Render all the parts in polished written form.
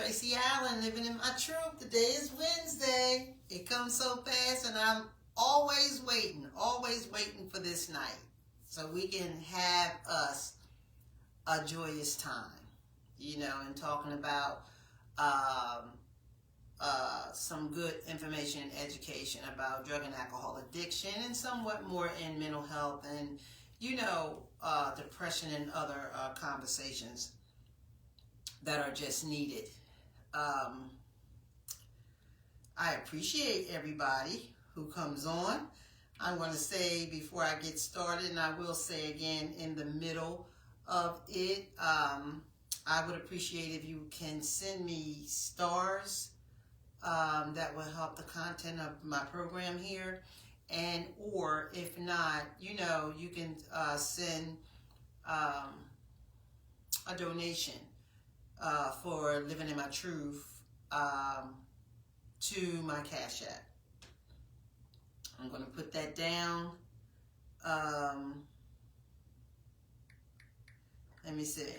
Tracy Allen, living in my truth. Today is Wednesday. It comes so fast, and I'm always waiting for this night so we can have us a joyous time, and talking about some good information and education about drug and alcohol addiction and somewhat more in mental health and, depression and other conversations that are just needed. I appreciate everybody who comes on. I'm going to say before I get started, and I will say again in the middle of it, I would appreciate if you can send me stars. That will help the content of my program here. And or if not, you can send a donation for Living in My Truth to my Cash App. I'm going to put that down. Let me see.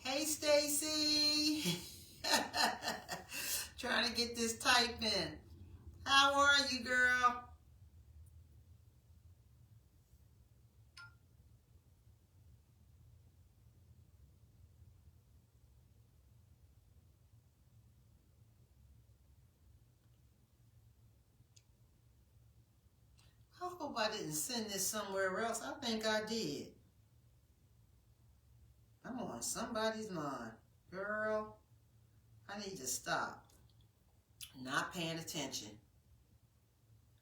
Hey, Stacy. Trying to get this typed in. How are you, girl? I hope I didn't send this somewhere else. I think I did. I'm on somebody's line. Girl, I need to stop. Not paying attention.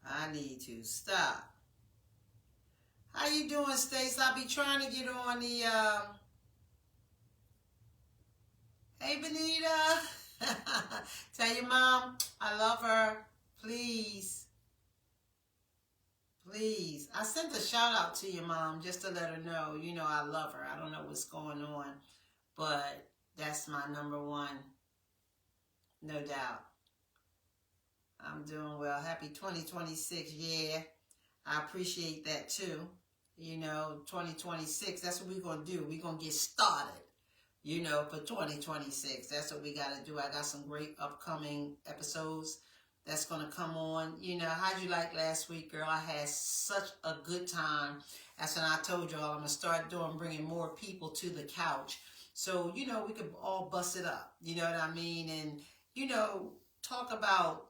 I need to stop. How you doing, Stace? I'll be trying to get on the, Hey, Benita. Tell your mom I love her. Please. Please. I sent a shout out to your mom just to let her know, I love her. I don't know what's going on, but that's my number one. No doubt. I'm doing well. Happy 2026. Yeah, I appreciate that too. 2026, that's what we're going to do. We're going to get started, for 2026. That's what we got to do. I got some great upcoming episodes that's going to come on. How'd you like last week, girl? I had such a good time. That's when I told y'all I'm going to start bringing more people to the couch. So, we could all bust it up. You know what I mean? And, talk about,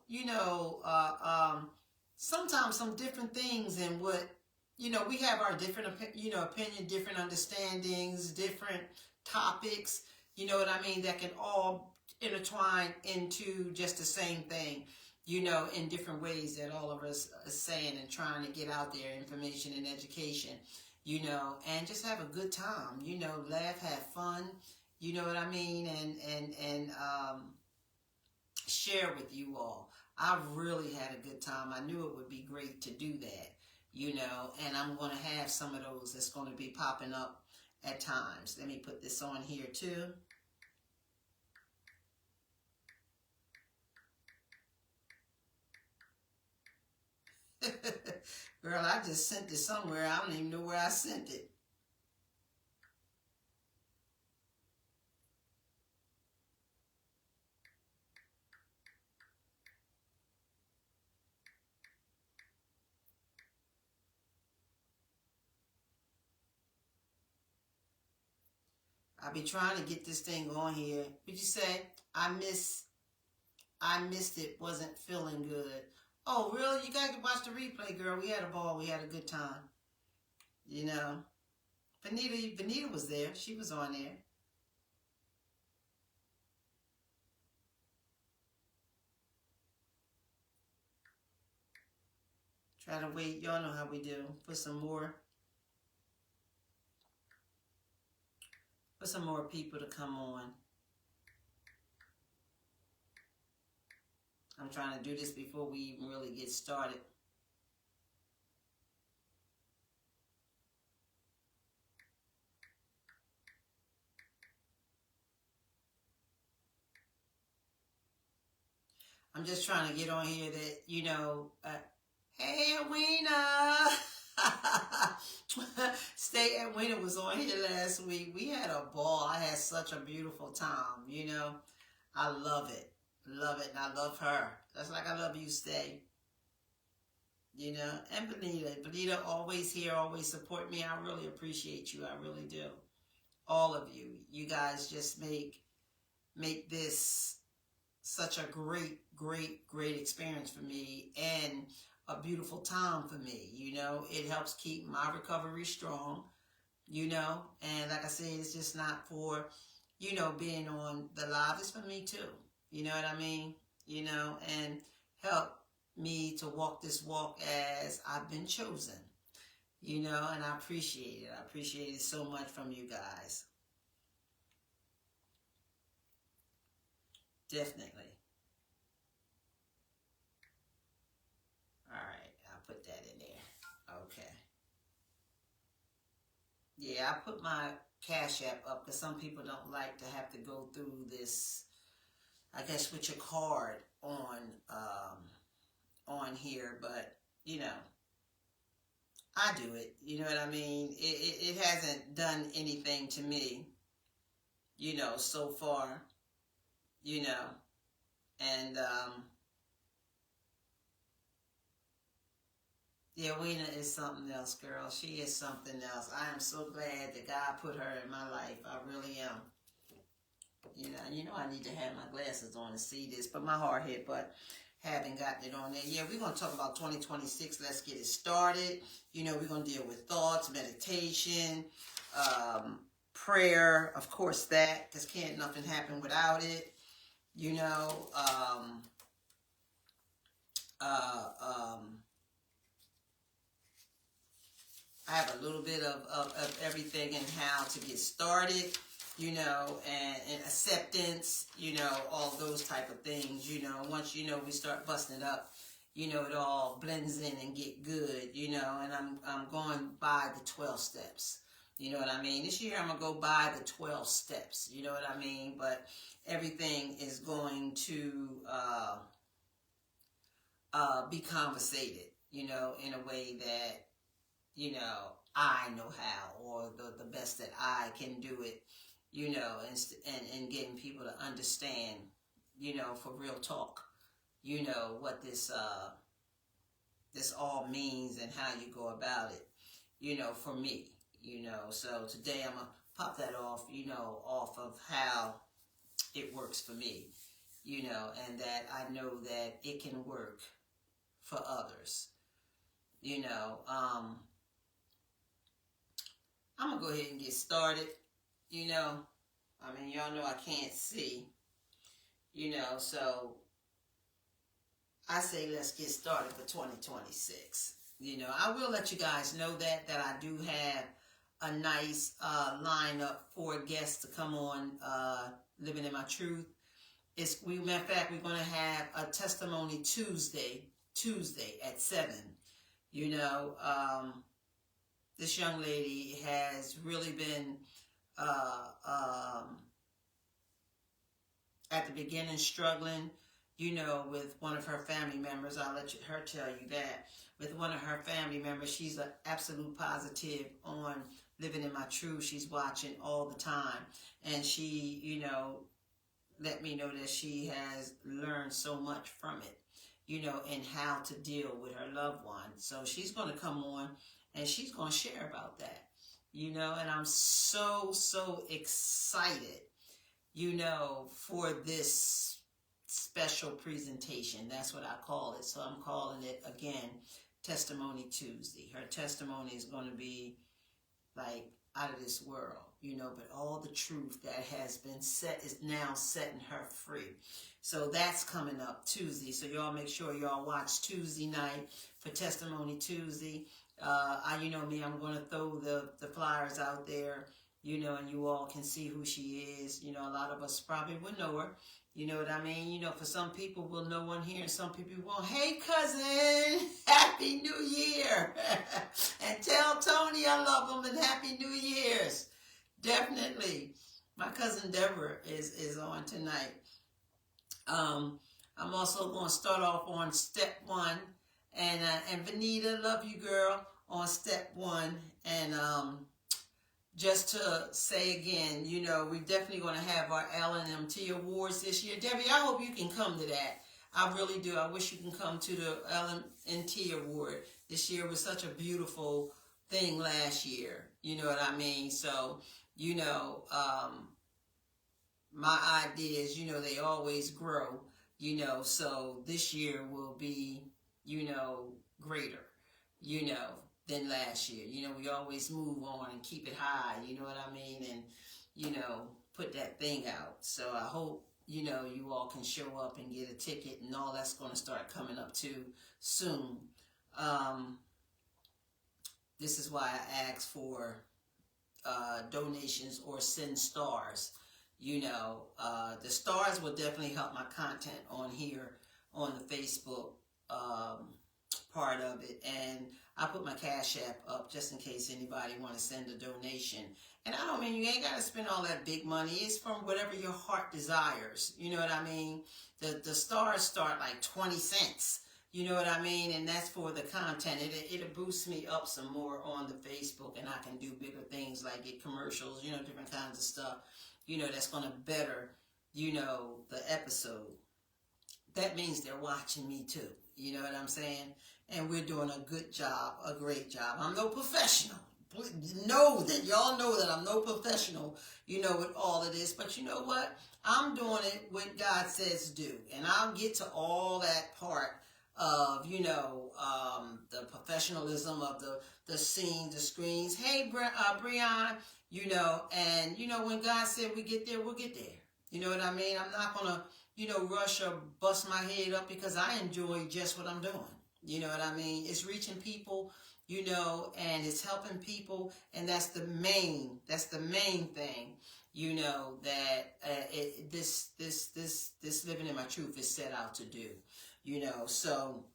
sometimes some different things and what, we have our different, opinion, different understandings, different topics, that can all intertwine into just the same thing, in different ways that all of us are saying and trying to get out there information and education, and just have a good time, laugh, have fun, you know what I mean? And share with you all. I really had a good time. I knew it would be great to do that, and I'm going to have some of those that's going to be popping up at times. Let me put this on here too. Girl, I just sent it somewhere. I don't even know where I sent it. I'll be trying to get this thing on here. What'd you say? I missed it. Wasn't feeling good. Oh, really? You got to watch the replay, girl. We had a ball. We had a good time. You know, Benita was there. She was on there. Try to wait. Y'all know how we do. Put some more people to come on. I'm trying to do this before we even really get started. I'm just trying to get on here that, you know, hey, Edwina. Stay Edwina was on here last week. We had a ball. I had such a beautiful time, you know. I love it. Love it. And I love her. That's like I love you, Stay. You know, and Benita always here, always support me. I really appreciate you. I really do. All of you. You guys just make this such a great experience for me and a beautiful time for me. You know, it helps keep my recovery strong, you know, and like I said, it's just not for, you know, being on the live. It's for me too. You know what I mean? You know, and help me to walk this walk as I've been chosen, you know, and I appreciate it. I appreciate it so much from you guys. Definitely. All right, I'll put that in there. Okay. Yeah, I put my Cash App up because some people don't like to have to go through this, I guess, with your card on here, but you know, I do it. You know what I mean? It hasn't done anything to me, you know, so far, you know, and yeah, Weena is something else, girl. She is something else. I am so glad that God put her in my life. I really am. You know, I need to have my glasses on to see this, but my hard hit, but haven't gotten it on there. Yeah, we're going to talk about 2026. Let's get it started. You know, we're going to deal with thoughts, meditation, prayer, of course, that, because can't nothing happen without it. You know, I have a little bit of everything and how to get started, you know, and acceptance, you know, all those type of things, you know. Once, you know, we start busting it up, you know, it all blends in and get good, you know, and I'm going by the 12 steps. You know what I mean? This year I'm going to go by the 12 steps, you know what I mean? But everything is going to be conversated, you know, in a way that, you know, I know how, or the best that I can do it, you know, and getting people to understand, you know, for real talk, you know, what this all means and how you go about it, you know, for me, you know. So today I'm gonna pop that off, you know, off of how it works for me, you know, and that I know that it can work for others, you know. I'm going to go ahead and get started, you know. I mean, y'all know I can't see, you know, so I say let's get started for 2026. You know, I will let you guys know that I do have a nice lineup for guests to come on Living in My Truth. Matter of fact, we're going to have a testimony Tuesday at 7. You know, this young lady has really been at the beginning struggling, you know, with one of her family members. I'll let her tell you that. With one of her family members, she's an absolute positive on Living in My Truth. She's watching all the time. And she, you know, let me know that she has learned so much from it, you know, and how to deal with her loved one. So she's going to come on and she's going to share about that, you know, and I'm so excited, you know, for this special presentation. That's what I call it. So I'm calling it, again, Testimony Tuesday. Her testimony is going to be like out of this world, you know, but all the truth that has been set is now setting her free. So that's coming up Tuesday. So y'all make sure y'all watch Tuesday night for Testimony Tuesday. You know me, I'm going to throw the flyers out there, you know, and you all can see who she is. You know, a lot of us probably would know her. You know what I mean? You know, for some people, we'll know one here, and some people won't. Hey, cousin, Happy New Year. And tell Tony I love him and Happy New Year's. Definitely. My cousin Deborah is on tonight. I'm also going to start off on step 1. And Vanita, love you, girl, on step 1. And just to say again, you know, we're definitely going to have our LNMT Awards this year. Debbie, I hope you can come to that. I really do. I wish you can come to the LNMT Award. This year was such a beautiful thing last year. You know what I mean? So, you know, my ideas, you know, they always grow, you know, so this year will be, you know, greater, you know, than last year. You know, we always move on and keep it high, you know what I mean? And, you know, put that thing out. So I hope, you know, you all can show up and get a ticket, and all that's going to start coming up too soon. This is why I asked for donations or send stars. You know, the stars will definitely help my content on here on the Facebook part of it. And I put my Cash App up just in case anybody want to send a donation. And I don't mean you ain't got to spend all that big money. It's from whatever your heart desires. You know what I mean? The stars start like 20 cents. You know what I mean? And that's for the content. It'll boost me up some more on the Facebook, and I can do bigger things like get commercials, you know, different kinds of stuff, you know, that's going to better, you know, the episode. That means they're watching me too. You know what I'm saying? And we're doing a good job, a great job. I'm no professional. Know that, y'all know that I'm no professional, you know, with all of this. But you know what? I'm doing it what God says do. And I'll get to all that part of, you know, the professionalism of the scenes, the screens. Hey, Breon, you know, and, you know, when God said we get there, we'll get there. You know what I mean? I'm not going to, you know, rush or bust my head up because I enjoy just what I'm doing. You know what I mean? It's reaching people, you know, and it's helping people. And that's the main thing, you know, that this living in my truth is set out to do. You know, so,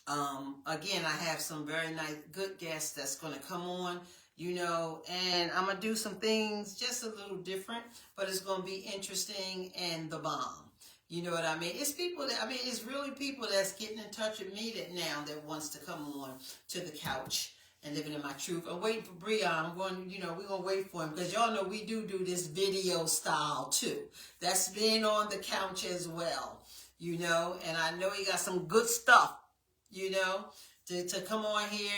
again, I have some very nice, good guests that's going to come on, you know, and I'm going to do some things just a little different, but it's going to be interesting and the bomb. You know what I mean? It's people that, I mean, it's really people that's getting in touch with me that wants to come on to the couch and living in my truth. I'm waiting for Breon. I'm going, you know, we're going to wait for him because y'all know we do this video style too. That's being on the couch as well. You know, and I know he got some good stuff, you know, to come on here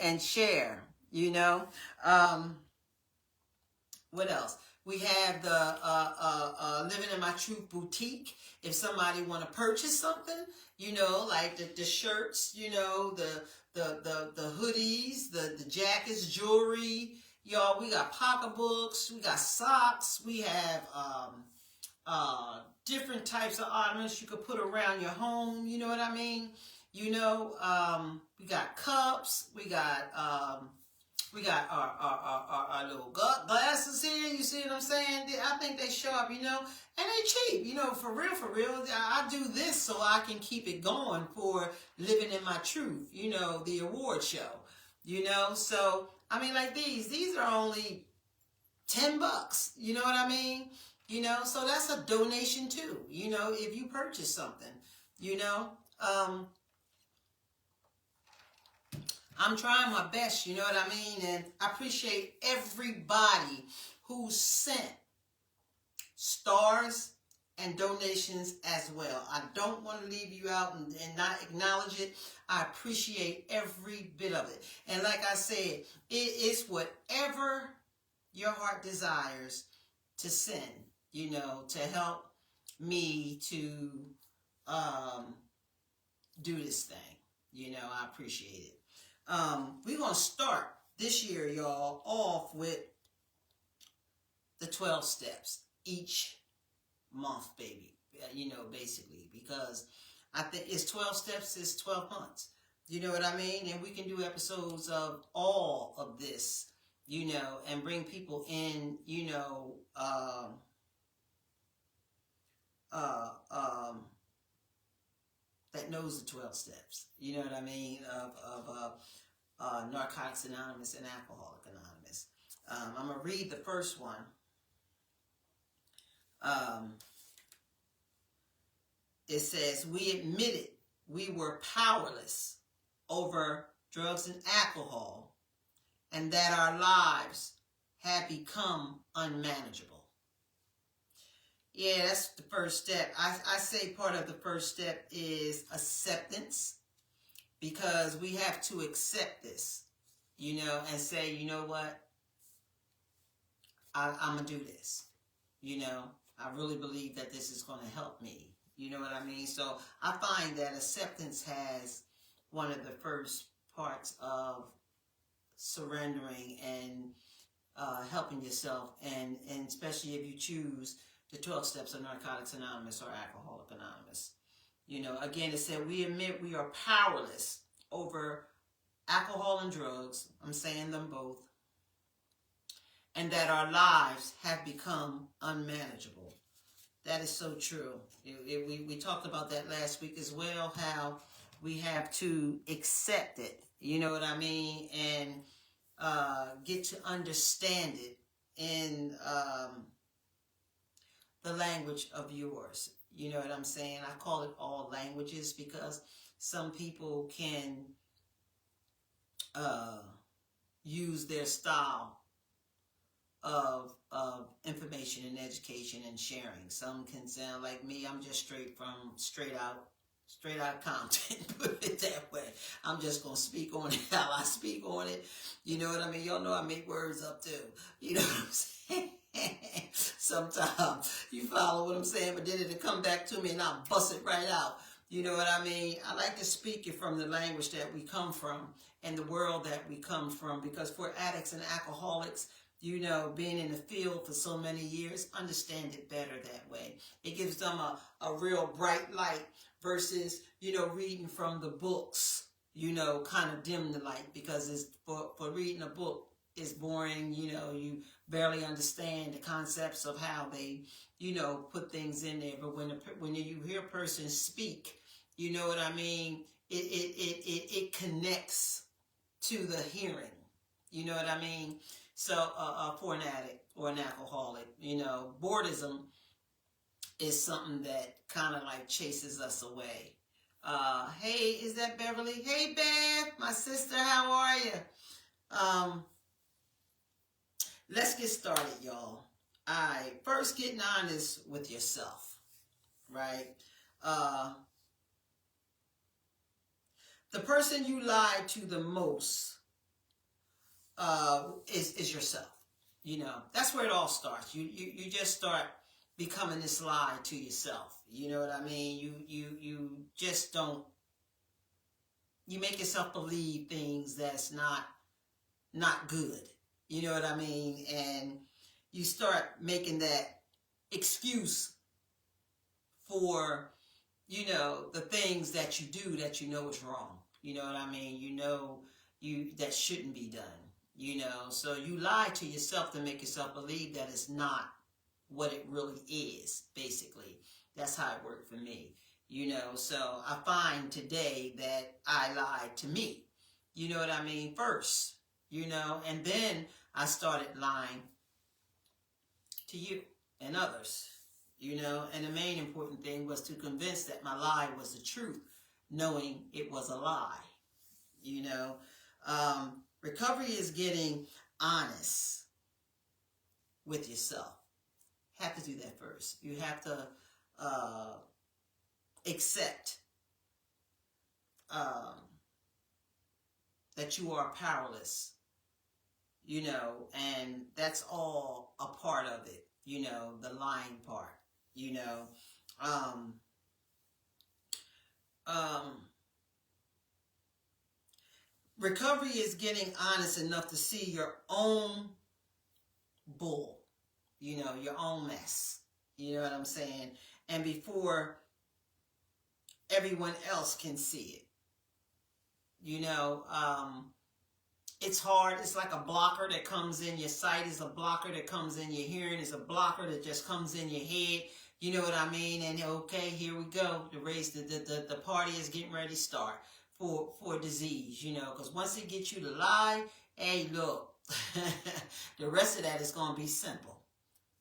and share, you know. What else? We have the Living in My Truth boutique. If somebody want to purchase something, you know, like the shirts, you know, the hoodies, the jackets, jewelry, y'all. We got pocketbooks, we got socks, we have different types of ornaments you could put around your home, you know what I mean? You know, we got cups, we got our little glasses here, you see what I'm saying? I think they show up, you know, and they cheap, you know, for real. I do this so I can keep it going for Living in My Truth, you know, the award show, you know? So, I mean, like these are only $10, you know what I mean? You know, so that's a donation too, you know, if you purchase something, you know. I'm trying my best, you know what I mean? And I appreciate everybody who sent stars and donations as well. I don't want to leave you out and not acknowledge it. I appreciate every bit of it. And like I said, it's whatever your heart desires to send, you know, to help me to do this thing. You know, I appreciate it. We're going to start this year, y'all, off with the 12 steps each month, baby. You know, basically, because I think it's 12 steps, it's 12 months. You know what I mean? And we can do episodes of all of this, you know, and bring people in, you know, that knows the 12 steps. You know what I mean? Of Narcotics Anonymous and Alcoholic Anonymous. I'm going to read the first one. It says, we admitted we were powerless over drugs and alcohol, and that our lives had become unmanageable. Yeah, that's the first step. I say part of the first step is acceptance, because we have to accept this, you know, and say, you know what, I'm going to do this. You know, I really believe that this is going to help me. You know what I mean? So I find that acceptance has one of the first parts of surrendering and helping yourself, and especially if you choose the 12 steps of Narcotics Anonymous or Alcoholic Anonymous. You know, again, it said, we admit we are powerless over alcohol and drugs. I'm saying them both. And that our lives have become unmanageable. That is so true. We talked about that last week as well, how we have to accept it, you know what I mean, and get to understand it in the language of yours. You know what I'm saying? I call it all languages because some people can use their style of information and education and sharing. Some can sound like me. I'm just straight out content. Put it that way. I'm just gonna speak on it how I speak on it. You know what I mean? Y'all know I make words up too. You know what I'm saying? Sometimes you follow what I'm saying, but then it'll come back to me and I'll bust it right out. You know what I mean? I like to speak it from the language that we come from and the world that we come from, because for addicts and alcoholics, you know, being in the field for so many years, understand it better that way. It gives them a real bright light versus, you know, reading from the books, you know, kind of dim the light, because it's for reading a book, it's boring, you know, you barely understand the concepts of how they, you know, put things in there. But when you hear a person speak, you know what I mean, it connects to the hearing. You know what I mean? So for an addict or an alcoholic, you know, boredom is something that kind of like chases us away. Hey, is that Beverly? Hey, Bev, my sister, how are you? Let's get started, y'all. All right, first getting honest with yourself, right? The person you lie to the most is yourself. You know, that's where it all starts. You just start becoming this lie to yourself. You know what I mean? You just don't. You make yourself believe things that's not good. You know what I mean? And you start making that excuse for, you know, the things that you do that you know is wrong. You know what I mean? You know that shouldn't be done. You know, so you lie to yourself to make yourself believe that it's not what it really is, basically. That's how it worked for me. You know, so I find today that I lied to me. You know what I mean? First, you know, and then I started lying to you and others. You know, and the main important thing was to convince that my lie was the truth, knowing it was a lie. You know, recovery is getting honest with yourself. Have to do that first. You have to accept that you are powerless, you know, and that's all a part of it, you know, the lying part, you know. Um, um, Recovery is getting honest enough to see your own bull, your own mess. You know what I'm saying? And before everyone else can see it. It's hard. It's like a blocker that comes in your sight, is a blocker that comes in your hearing, is a blocker that just comes in your head. You know what I mean? And okay, here we go. The party is getting ready to start for disease, because once it gets you to lie, hey, look, the rest of that is going to be simple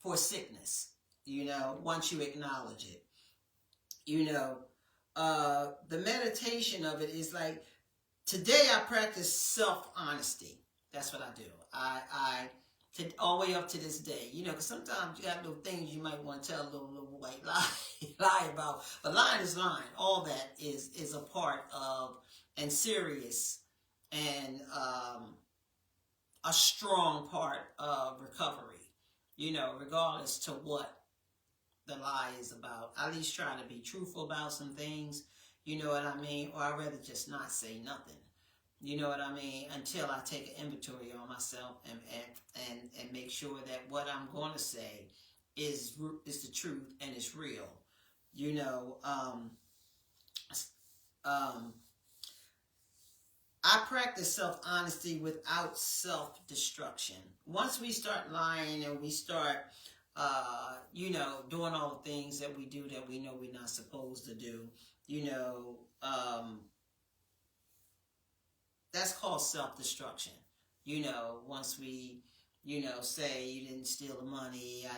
for sickness, once you acknowledge it. The meditation of it is like, today I practice self-honesty. That's what I do. All the way up to this day, because sometimes you got little things you might want to tell a little white lie about. But lying is lying. All that is a part of, and serious, and a strong part of recovery, regardless to what the lie is about. I at least try to be truthful about some things, you know what I mean? Or I'd rather just not say nothing, you know what I mean? Until I take an inventory on myself and make sure that what I'm going to say is the truth and it's real, I practice self-honesty without self-destruction. Once we start lying and we start, doing all the things that we do that we know we're not supposed to do, that's called self-destruction. Once we, say you didn't steal the money,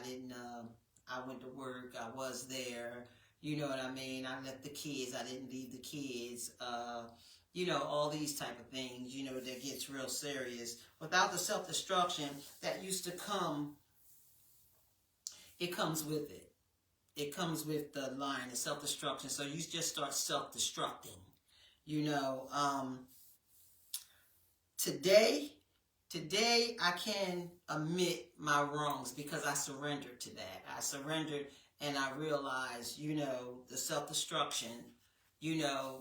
I went to work, I was there, you know what I mean? I left the kids, I didn't leave the kids, all these type of things, that gets real serious. Without the self-destruction that used to come, it comes with it. It comes with the line of self-destruction. So you just start self-destructing. Today I can admit my wrongs because I surrendered to that. I surrendered and I realized, the self-destruction,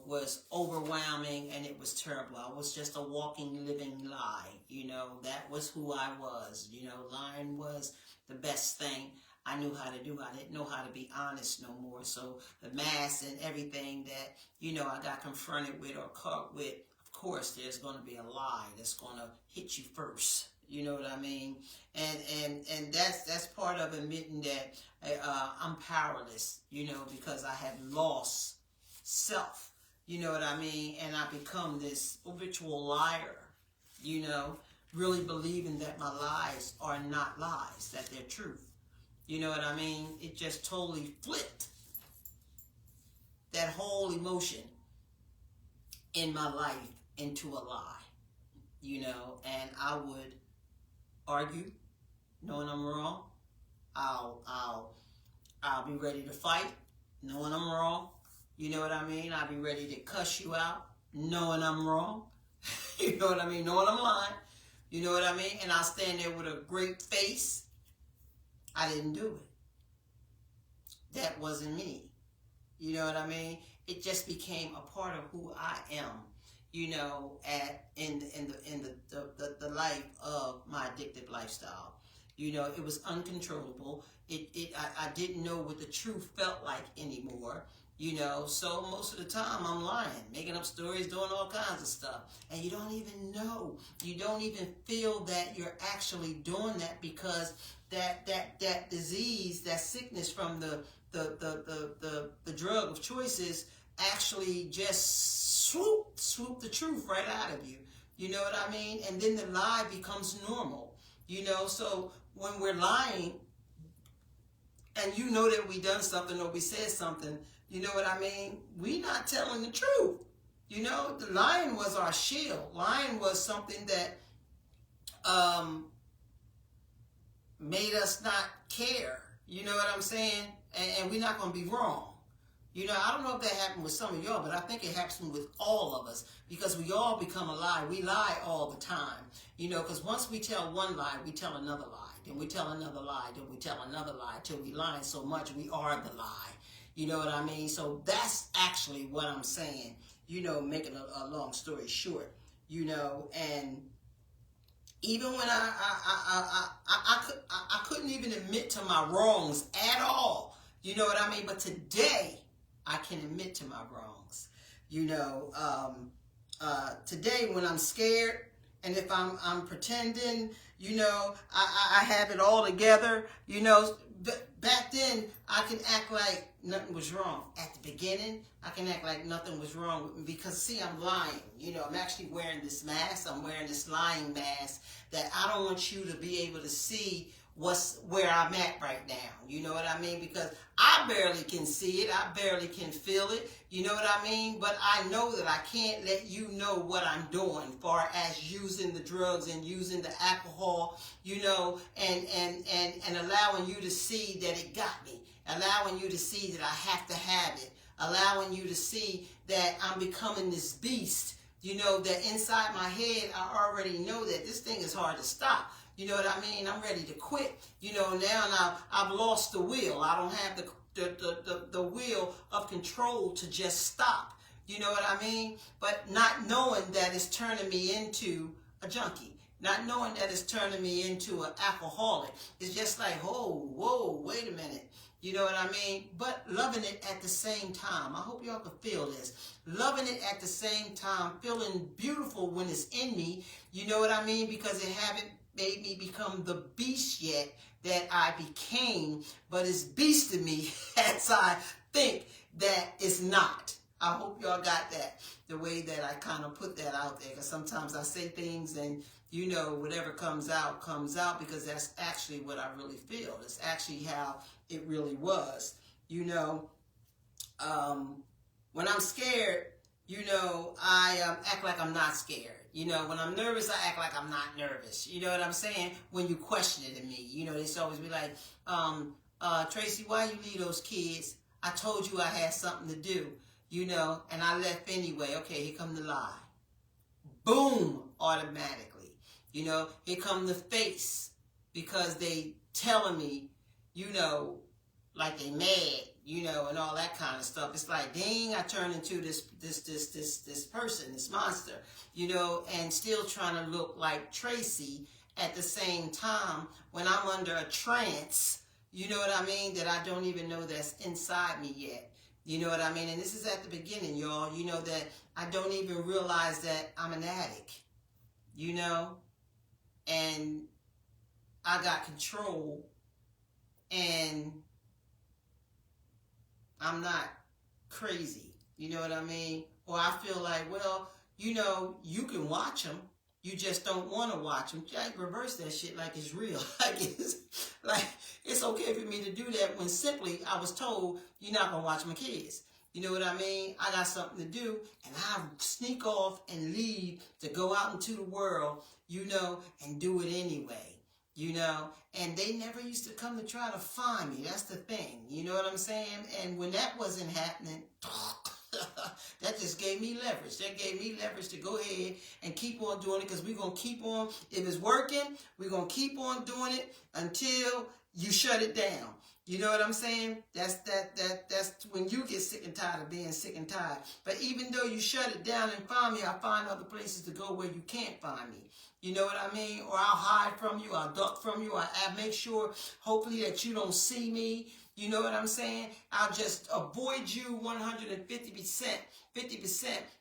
was overwhelming and it was terrible. I was just a walking, living lie. That was who I was. Lying was the best thing I knew how to do. I didn't know how to be honest no more. So the mask and everything that, I got confronted with or caught with, of course, there's going to be a lie that's going to hit you first. You know what I mean? And that's part of admitting that I'm powerless, because I have lost self, you know what I mean? And I become this habitual liar, really believing that my lies are not lies, that they're truth. You know what I mean? It just totally flipped that whole emotion in my life into a lie, and I would argue, knowing I'm wrong. I'll be ready to fight, knowing I'm wrong. You know what I mean? I'll be ready to cuss you out, knowing I'm wrong. You know what I mean? Knowing I'm lying. You know what I mean? And I'll stand there with a great face. I didn't do it. That wasn't me. You know what I mean? It just became a part of who I am, in the life of my addictive lifestyle. It was uncontrollable. I didn't know what the truth felt like anymore. So most of the time I'm lying, making up stories, doing all kinds of stuff. And you don't even know. You don't even feel that you're actually doing that because that disease, that sickness from the drug of choices actually just swoop the truth right out of you. You know what I mean? And then the lie becomes normal. So when we're lying and that we done something or we said something, you know what I mean? We not telling the truth. The lying was our shield. Lying was something that made us not care. You know what I'm saying? And we're not going to be wrong. I don't know if that happened with some of y'all, but I think it happens with all of us because we all become a lie. We lie all the time. Because once we tell one lie, we tell another lie. Then we tell another lie. Then we tell another lie till we lie so much we are the lie. You know what I mean? So that's actually what I'm saying, you know, making a long story short, you know. And even when I couldn't even admit to my wrongs at all. You know what I mean? But today, I can admit to my wrongs. You know, today when I'm scared, and if I'm pretending, you know, I have it all together, you know. Back then, I can act like nothing was wrong. At the beginning, I can act like nothing was wrong with me because, see, I'm lying. You know, I'm actually wearing this mask. I'm wearing this lying mask that I don't want you to be able to see where I'm at right now. You know what I mean? Because I barely can see it. I barely can feel it. You know what I mean? But I know that I can't let you know what I'm doing, far as using the drugs and using the alcohol, you know, and allowing you to see that it got me, allowing you to see that I have to have it, allowing you to see that I'm becoming this beast, you know, that inside my head I already know that this thing is hard to stop. You know what I mean? I'm ready to quit. You know, now I've lost the will. I don't have the will of control to just stop. You know what I mean? But not knowing that it's turning me into a junkie. Not knowing that it's turning me into an alcoholic. It's just like, whoa, wait a minute. You know what I mean? But loving it at the same time. I hope y'all can feel this. Loving it at the same time. Feeling beautiful when it's in me. You know what I mean? Because it haven't made me become the beast yet that I became. But it's beasting me as I think that it's not. I hope y'all got that. The way that I kind of put that out there. Because sometimes I say things and, you know, whatever comes out because that's actually what I really feel. It's actually how it really was. You know, when I'm scared, you know, I act like I'm not scared. You know, when I'm nervous, I act like I'm not nervous. You know what I'm saying? When you question it in me, you know, it's always be like, Tracy, why you leave those kids? I told you I had something to do, you know, and I left anyway. Okay, here come the lie. Boom, automatically. You know, here come the face because they telling me, you know, like they mad, you know, and all that kind of stuff. It's like, dang, I turned into this person, this monster, you know, and still trying to look like Tracy at the same time when I'm under a trance, you know what I mean, that I don't even know that's inside me yet. You know what I mean? And this is at the beginning, y'all. You know that I don't even realize that I'm an addict, you know, and I got control and I'm not crazy. You know what I mean? Or I feel like, well, you know, you can watch them. You just don't want to watch them. Jack, reverse that shit like it's real. Like it's okay for me to do that when simply I was told you're not going to watch my kids. You know what I mean? I got something to do and I sneak off and leave to go out into the world, you know, and do it anyway. You know, and they never used to come to try to find me. That's the thing. You know what I'm saying? And when that wasn't happening, that just gave me leverage. That gave me leverage to go ahead and keep on doing it because we're going to keep on. If it's working, we're going to keep on doing it until you shut it down. You know what I'm saying? That's when you get sick and tired of being sick and tired. But even though you shut it down and find me, I find other places to go where you can't find me. You know what I mean? Or I'll hide from you, I'll duck from you, I'll make sure, hopefully, that you don't see me. You know what I'm saying? I'll just avoid you 150%,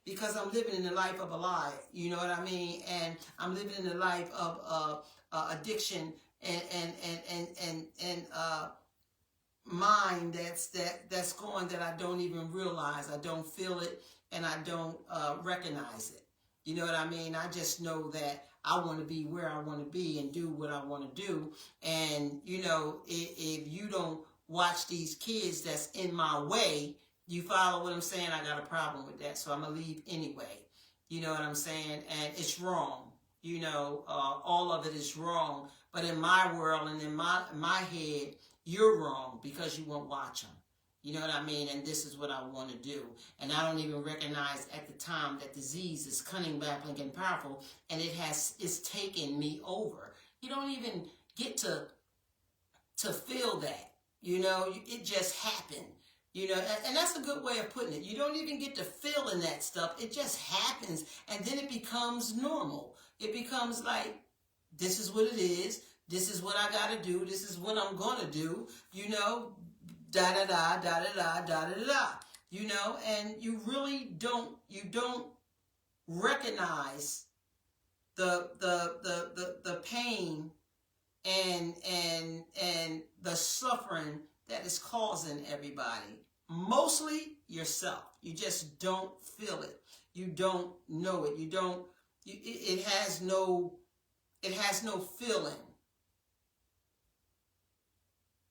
because I'm living in the life of a lie. You know what I mean? And I'm living in the life of addiction and mind that's going that I don't even realize. I don't feel it and I don't recognize it. You know what I mean? I just know that I want to be where I want to be and do what I want to do. And, you know, if you don't watch these kids that's in my way, you follow what I'm saying? I got a problem with that. So I'm going to leave anyway. You know what I'm saying? And it's wrong. You know, all of it is wrong. But in my world and in my head, you're wrong because you won't watch them. You know what I mean? And this is what I want to do. And I don't even recognize at the time that disease is cunning, baffling, and powerful. And it's taken me over. You don't even get to feel that. You know, it just happened. You know, and that's a good way of putting it. You don't even get to feel in that stuff. It just happens, and then it becomes normal. It becomes like, this is what it is. This is what I got to do. This is what I'm going to do. You know, da-da-da, da-da-da, da-da-da. You know, and you really don't recognize the pain and the suffering that is causing everybody. Mostly yourself. You just don't feel it. You don't know it. It has no feeling.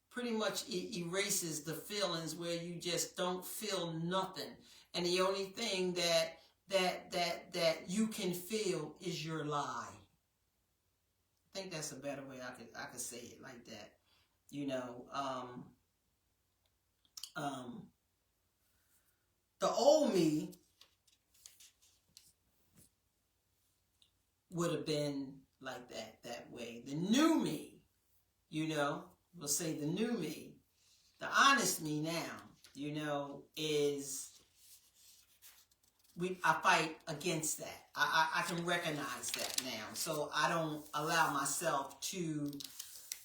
Pretty much erases the feelings where you just don't feel nothing. And the only thing that you can feel is your lie. I think that's a better way I could say it like that. You know, the old me would have been like that way. The new me, you know, we'll say the new me, the honest me now, you know, is I fight against that. I can recognize that now. So I don't allow myself to,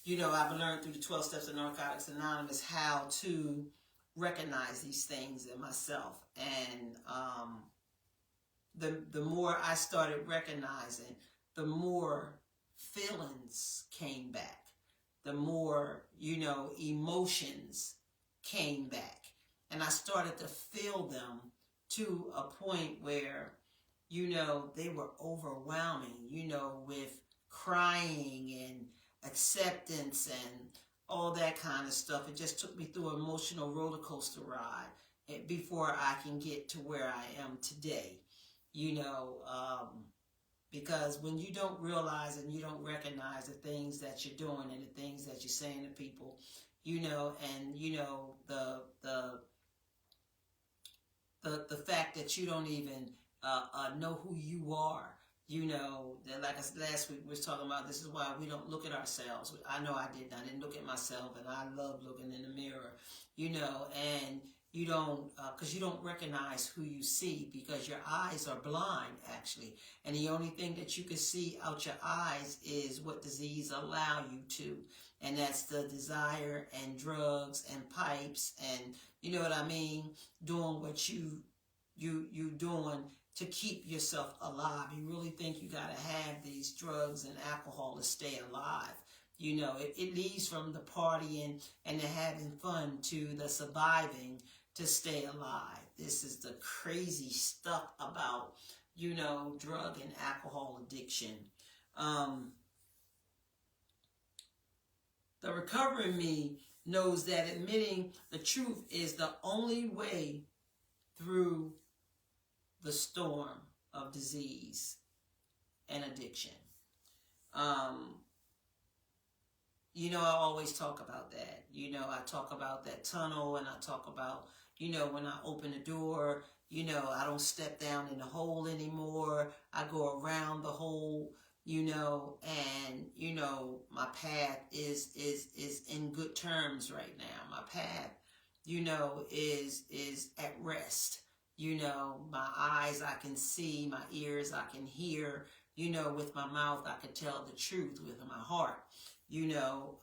you know, I've learned through the 12 Steps of Narcotics Anonymous how to recognize these things in myself. And the more I started recognizing, the more feelings came back. The more, you know, emotions came back. And I started to feel them to a point where, you know, they were overwhelming, you know, with crying and acceptance and all that kind of stuff. It just took me through an emotional roller coaster ride before I can get to where I am today, you know, because when you don't realize and you don't recognize the things that you're doing and the things that you're saying to people, you know, and, you know, the fact that you don't even know who you are, you know, that like last week we was talking about, this is why we don't look at ourselves. I know I didn't look at myself, and I love looking in the mirror, you know, and you don't, because you don't recognize who you see because your eyes are blind, actually. And the only thing that you can see out your eyes is what disease allow you to. And that's the desire and drugs and pipes and, you know what I mean, doing what you doing to keep yourself alive. You really think you got to have these drugs and alcohol to stay alive. You know, it leads from the partying and the having fun to the surviving to stay alive. This is the crazy stuff about, you know, drug and alcohol addiction. The recovering me knows that admitting the truth is the only way through the storm of disease and addiction. You know, I always talk about that. You know, I talk about that tunnel, and I talk about, you know, when I open the door, you know, I don't step down in the hole anymore. I go around the hole, you know, and, you know, my path is in good terms right now. My path, you know, is at rest. You know, my eyes I can see, my ears I can hear, you know, with my mouth I can tell the truth, with my heart, you know,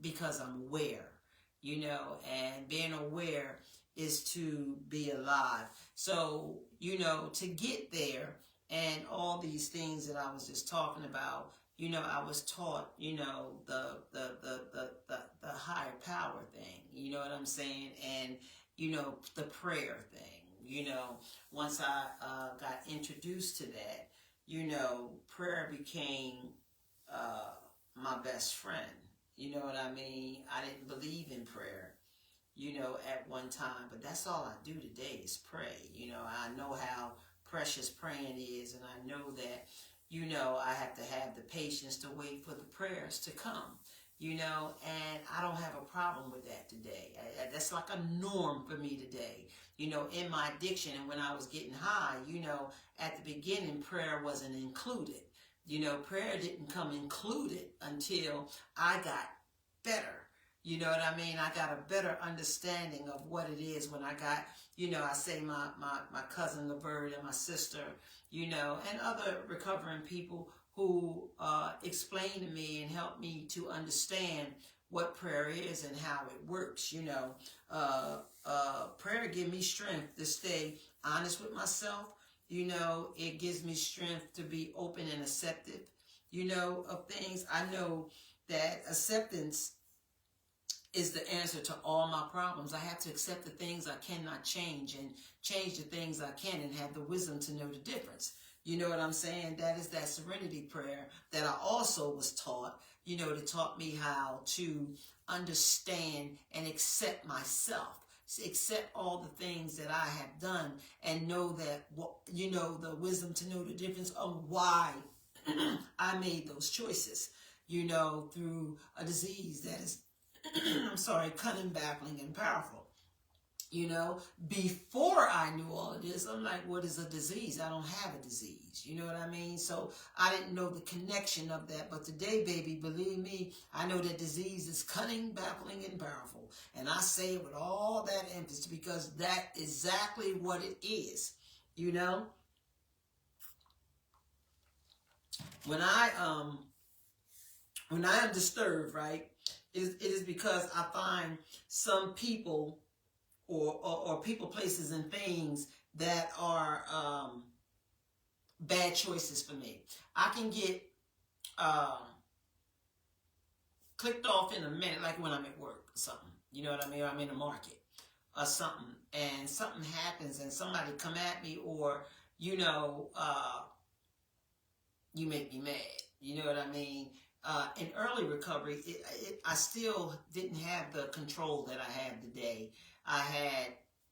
because I'm aware, you know, and being aware is to be alive. So, you know, to get there and all these things that I was just talking about, you know, I was taught, you know, the higher power thing, you know what I'm saying? And, you know, the prayer thing, you know, once I got introduced to that, you know, prayer became my best friend. You know what I mean? I didn't believe in prayer, you know, at one time, but that's all I do today is pray. You know, I know how precious praying is, and I know that, you know, I have to have the patience to wait for the prayers to come, you know, and I don't have a problem with that today. That's like a norm for me today, you know, in my addiction. And when I was getting high, you know, at the beginning, prayer wasn't included. You know, prayer didn't come included until I got better. You know what I mean? I got a better understanding of what it is when I got, you know, I say my cousin Laverne and my sister, you know, and other recovering people who explain to me and help me to understand what prayer is and how it works, you know. Prayer gives me strength to stay honest with myself. You know, it gives me strength to be open and accepted, you know, of things. I know that acceptance is the answer to all my problems. I have to accept the things I cannot change and change the things I can and have the wisdom to know the difference. You know what I'm saying? That is that serenity prayer that I also was taught, you know, that taught me how to understand and accept myself, accept all the things that I have done and know that, you know, the wisdom to know the difference of why I made those choices, you know, through a disease that is I'm sorry, cunning, baffling, and powerful. You know, before I knew all of this, I'm like, what is a disease? I don't have a disease. You know what I mean? So I didn't know the connection of that. But today, baby, believe me, I know that disease is cunning, baffling, and powerful. And I say it with all that emphasis because that's exactly what it is. You know? When I am disturbed, right? It is because I find some people or people, places, and things that are bad choices for me. I can get clicked off in a minute, like when I'm at work or something. You know what I mean? Or I'm in the market or something, and something happens and somebody come at me, or, you know, you make me mad. You know what I mean? In early recovery, I still didn't have the control that I have today. I had,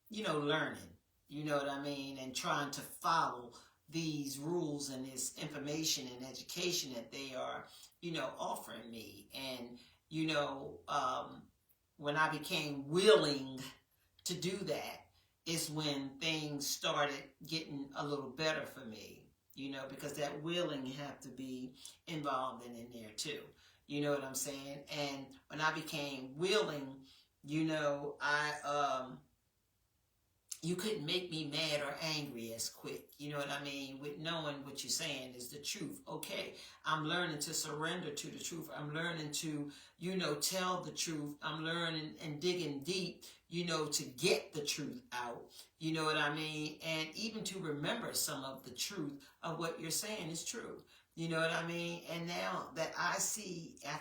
you know, learning, you know what I mean, and trying to follow these rules and this information and education that they are, you know, offering me. And, you know, when I became willing to do that is when things started getting a little better for me. You know, because that willing have to be involved in there too. You know what I'm saying? And when I became willing, you know, you couldn't make me mad or angry as quick. You know what I mean? With knowing what you're saying is the truth. Okay, I'm learning to surrender to the truth. I'm learning to, you know, tell the truth. I'm learning and digging deep, you know, to get the truth out. You know what I mean? And even to remember some of the truth of what you're saying is true. You know what I mean? And now that I can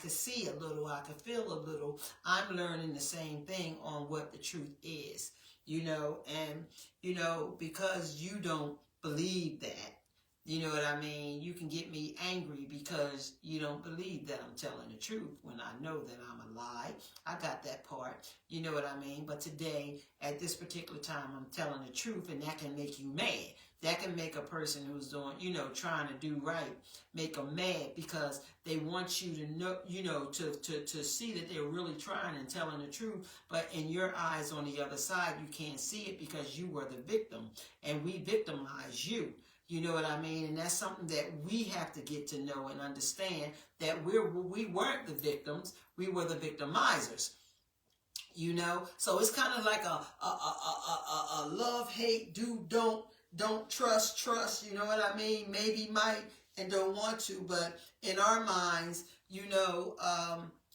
see a little, I can feel a little, I'm learning the same thing on what the truth is. You know, and, you know, because you don't believe that, you know what I mean? You can get me angry because you don't believe that I'm telling the truth when I know that I'm a lie. I got that part, you know what I mean? But today, at this particular time, I'm telling the truth, and that can make you mad. That can make a person who's doing, you know, trying to do right, make them mad because they want you to know, you know, to see that they're really trying and telling the truth. But in your eyes on the other side, you can't see it because you were the victim and we victimize you. You know what I mean? And that's something that we have to get to know and understand, that we weren't the victims, we were the victimizers. You know? So it's kind of like a love, hate, do, don't trust, you know what I mean? Maybe might and don't want to, but in our minds, you know,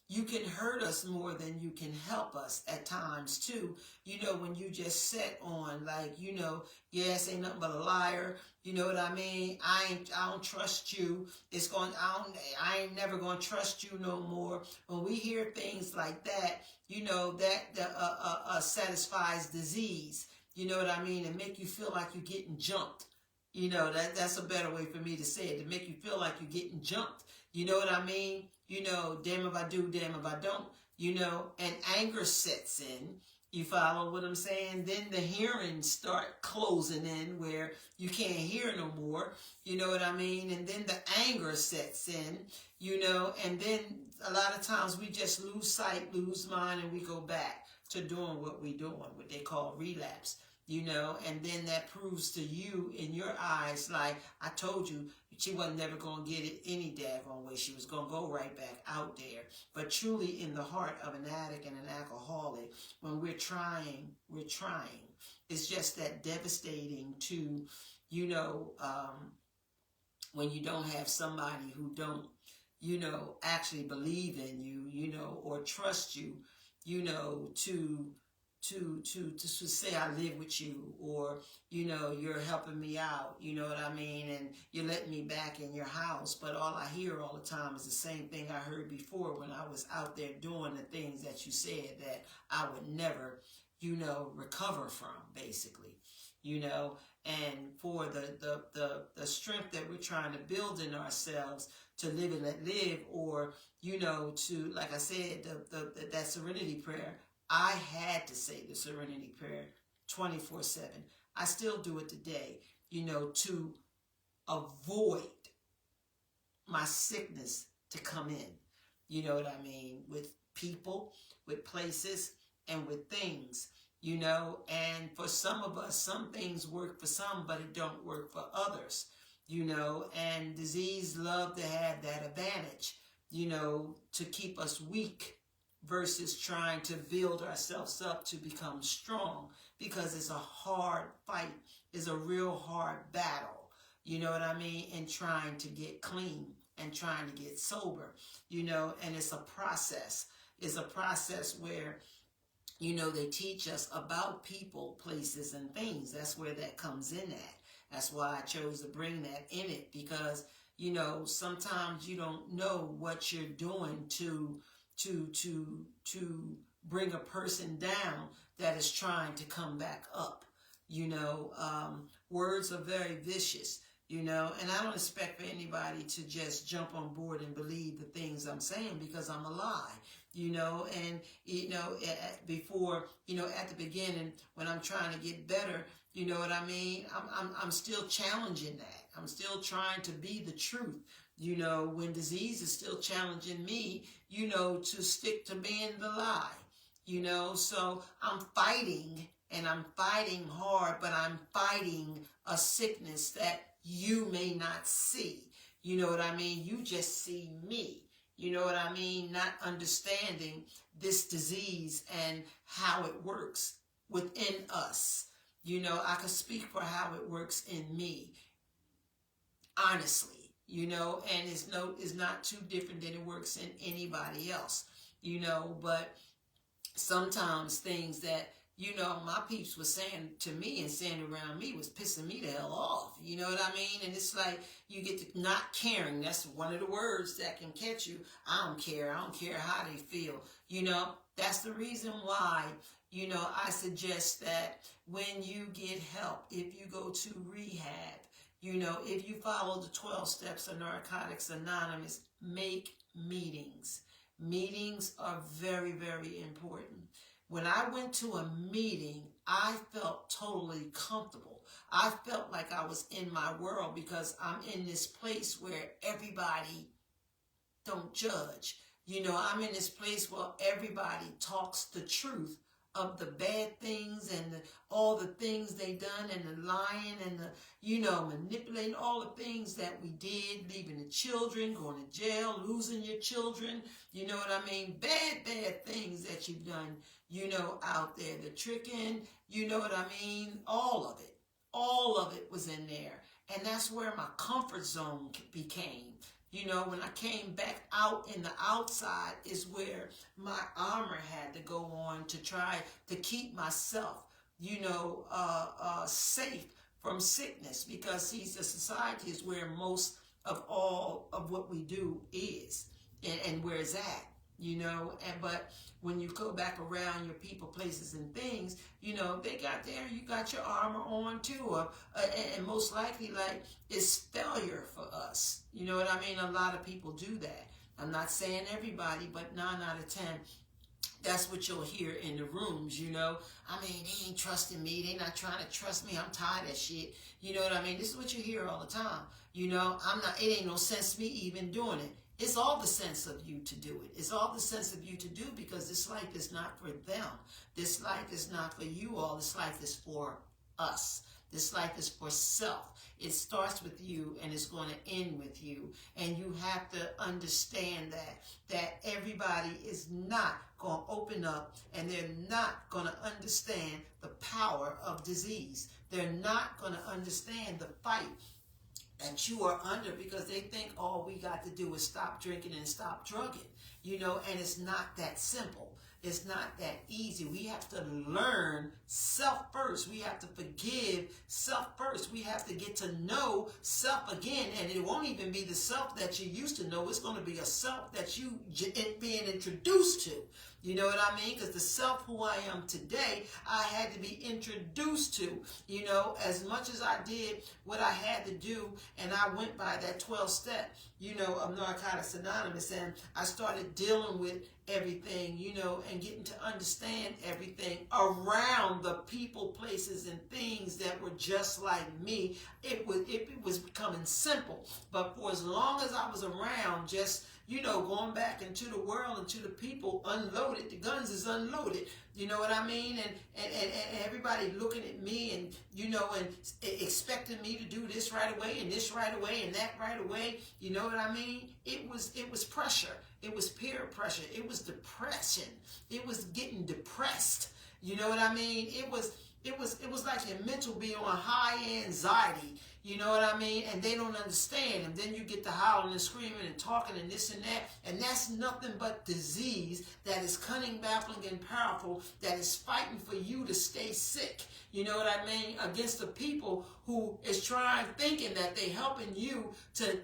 you can hurt us more than you can help us at times too. You know, when you just set on like, you know, yes, ain't nothing but a liar. You know what I mean? I don't trust you. I ain't never gonna trust you no more. When we hear things like that, you know, that satisfies disease. You know what I mean? And make you feel like you're getting jumped. You know, that's a better way for me to say it. To make you feel like you're getting jumped. You know what I mean? You know, damn if I do, damn if I don't. You know, and anger sets in. You follow what I'm saying? Then the hearing start closing in where you can't hear no more. You know what I mean? And then the anger sets in, you know, and then a lot of times we just lose sight, lose mind, and we go back to doing what we're doing, what they call relapse. you know, and then that proves to you in your eyes, like, I told you, she wasn't never going to get it any daggone way. She was going to go right back out there. But truly in the heart of an addict and an alcoholic, when we're trying. It's just that devastating to, you know, when you don't have somebody who don't, you know, actually believe in you, you know, or trust you, you know, to say I live with you, or, you know, you're helping me out, you know what I mean, and you're letting me back in your house. But all I hear all the time is the same thing I heard before when I was out there doing the things that you said that I would never, you know, recover from, basically, you know. And for the strength that we're trying to build in ourselves to live and let live, or, you know, to, like I said, that serenity prayer, I had to say the serenity prayer 24/7. I still do it today, you know, to avoid my sickness to come in. You know what I mean? With people, with places, and with things, you know. And for some of us, some things work for some, but it don't work for others, you know. And disease love to have that advantage, you know, to keep us weak, versus trying to build ourselves up to become strong, because it's a hard fight. It's a real hard battle, you know what I mean, and trying to get clean and trying to get sober, you know. And it's a process. It's a process where, you know, they teach us about people, places, and things. That's where that comes in at. That's why I chose to bring that in it, because, you know, sometimes you don't know what you're doing to bring a person down that is trying to come back up. You know, words are very vicious, you know, and I don't expect for anybody to just jump on board and believe the things I'm saying, because I'm a lie, you know. And, you know, before, you know, at the beginning, when I'm trying to get better, you know what I mean, I'm still challenging that. I'm still trying to be the truth. You know, when disease is still challenging me, you know, to stick to being the lie, you know. So I'm fighting, and I'm fighting hard, but I'm fighting a sickness that you may not see. You know what I mean? You just see me. You know what I mean? Not understanding this disease and how it works within us. You know, I can speak for how it works in me, honestly. You know, and it's not too different than it works in anybody else, you know. But sometimes things that, you know, my peeps was saying to me and saying around me was pissing me the hell off, you know what I mean? And it's like, you get to not caring. That's one of the words that can catch you. I don't care how they feel, you know. That's the reason why, you know, I suggest that when you get help, if you go to rehab, you know, if you follow the 12 steps of Narcotics Anonymous, make meetings. Meetings are very, very important. When I went to a meeting, I felt totally comfortable. I felt like I was in my world, because I'm in this place where everybody don't judge. You know, I'm in this place where everybody talks the truth of the bad things and all the things they done, and the lying and the, you know, manipulating, all the things that we did, leaving the children, going to jail, losing your children, you know what I mean? Bad things that you've done, you know, out there, the tricking, you know what I mean? All of it was in there. And that's where my comfort zone became. You know, when I came back out in the outside is where my armor had to go on to try to keep myself, you know, safe from sickness. Because, see, the society is where most of all of what we do is, and where it's at, you know. But when you go back around your people, places, and things, you know, they got there, you got your armor on too. And most likely, like, it's failure for us. You know what I mean? A lot of people do that. I'm not saying everybody, but 9 out of 10, that's what you'll hear in the rooms, you know. I mean, they ain't trusting me. They not trying to trust me. I'm tired of shit. You know what I mean? This is what you hear all the time. You know, it ain't no sense me even doing it. It's all the sense of you to do it. It's all the sense of you to do, because this life is not for them. This life is not for you all. This life is for us. This life is for self. It starts with you and it's going to end with you. And you have to understand that everybody is not going to open up, and they're not going to understand the power of disease. They're not going to understand the fight that you are under, because they think all we got to do is stop drinking and stop drugging, and it's not that simple. It's not that easy. We have to learn self first. We have to forgive self first. We have to get to know self again. And it won't even be the self that you used to know. It's going to be a self that you being introduced to. You know what I mean? Because the self who I am today, I had to be introduced to, as much as I did what I had to do, and I went by that 12-step, of Narcotics Anonymous, and I started dealing with everything, and getting to understand everything around the people, places, and things that were just like me. It was becoming simple. But for as long as I was around, just going back into the world, into the people, unloaded. The guns is unloaded. You know what I mean? And everybody looking at me and, and expecting me to do this right away and this right away and that right away. You know what I mean? It was pressure. It was peer pressure. It was depression. It was getting depressed. You know what I mean? It was like your mental being on high anxiety. You know what I mean? And they don't understand. And then you get the howling and screaming and talking and this and that. And that's nothing but disease that is cunning, baffling, and powerful, that is fighting for you to stay sick. You know what I mean? Against the people who is thinking that they helping you to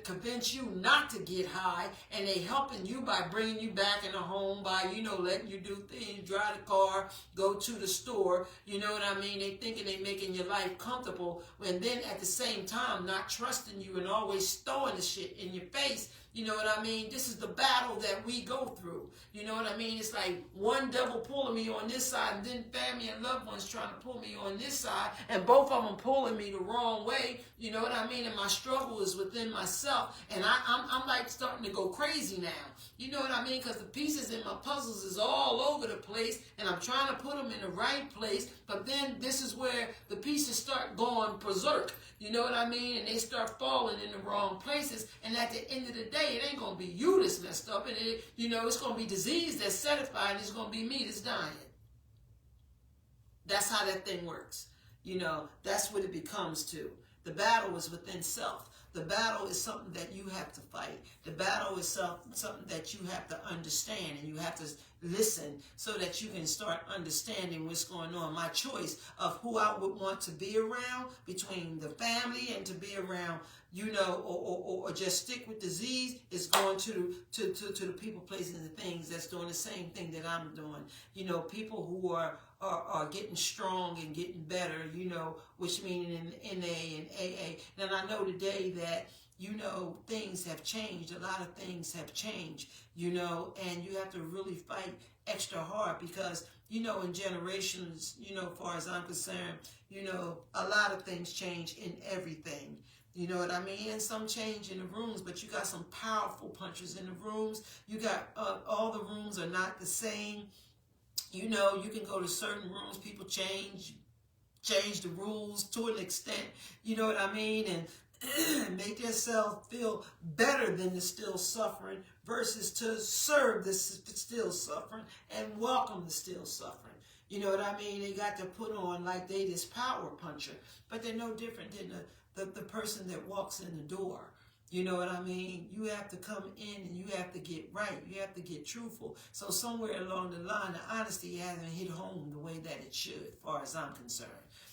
convince you not to get high, and they helping you by bringing you back in the home, by, letting you do things, drive the car, go to the store. You know what I mean? They thinking they making your life comfortable, and then at the same time not trusting you and always throwing the shit in your face. You know what I mean? This is the battle that we go through. You know what I mean? It's like one devil pulling me on this side, and then family and loved ones trying to pull me on this side, and both of them pulling me the wrong way. You know what I mean? And my struggle is within myself, and I'm like starting to go crazy now. You know what I mean? Because the pieces in my puzzles is all over the place, and I'm trying to put them in the right place, but then this is where the pieces start going berserk. You know what I mean? And they start falling in the wrong places, and at the end of the day, it ain't going to be you that's messed up, and it's going to be disease that's certified, and it's going to be me that's dying. That's how that thing works. That's what it becomes to. The battle is within self. The battle is something that you have to fight. The battle is something that you have to understand, and you have to listen so that you can start understanding what's going on. My choice of who I would want to be around, between the family and to be around, or just stick with disease, is going to the people, places, and the things that's doing the same thing that I'm doing. People who are getting strong and getting better, which meaning in NA and AA. And I know today that, things have changed. A lot of things have changed, and you have to really fight extra hard, because, in generations, as far as I'm concerned, a lot of things change in everything. You know what I mean? And some change in the rooms, but you got some powerful punchers in the rooms. You got, all the rooms are not the same. You can go to certain rooms, people change the rules to an extent, you know what I mean? And make yourself feel better than the still suffering, versus to serve the still suffering and welcome the still suffering. You know what I mean? They got to put on like they this power puncher, but they're no different than the person that walks in the door. You know what I mean? You have to come in and you have to get right. You have to get truthful. So somewhere along the line, the honesty hasn't hit home the way that it should, as far as I'm concerned.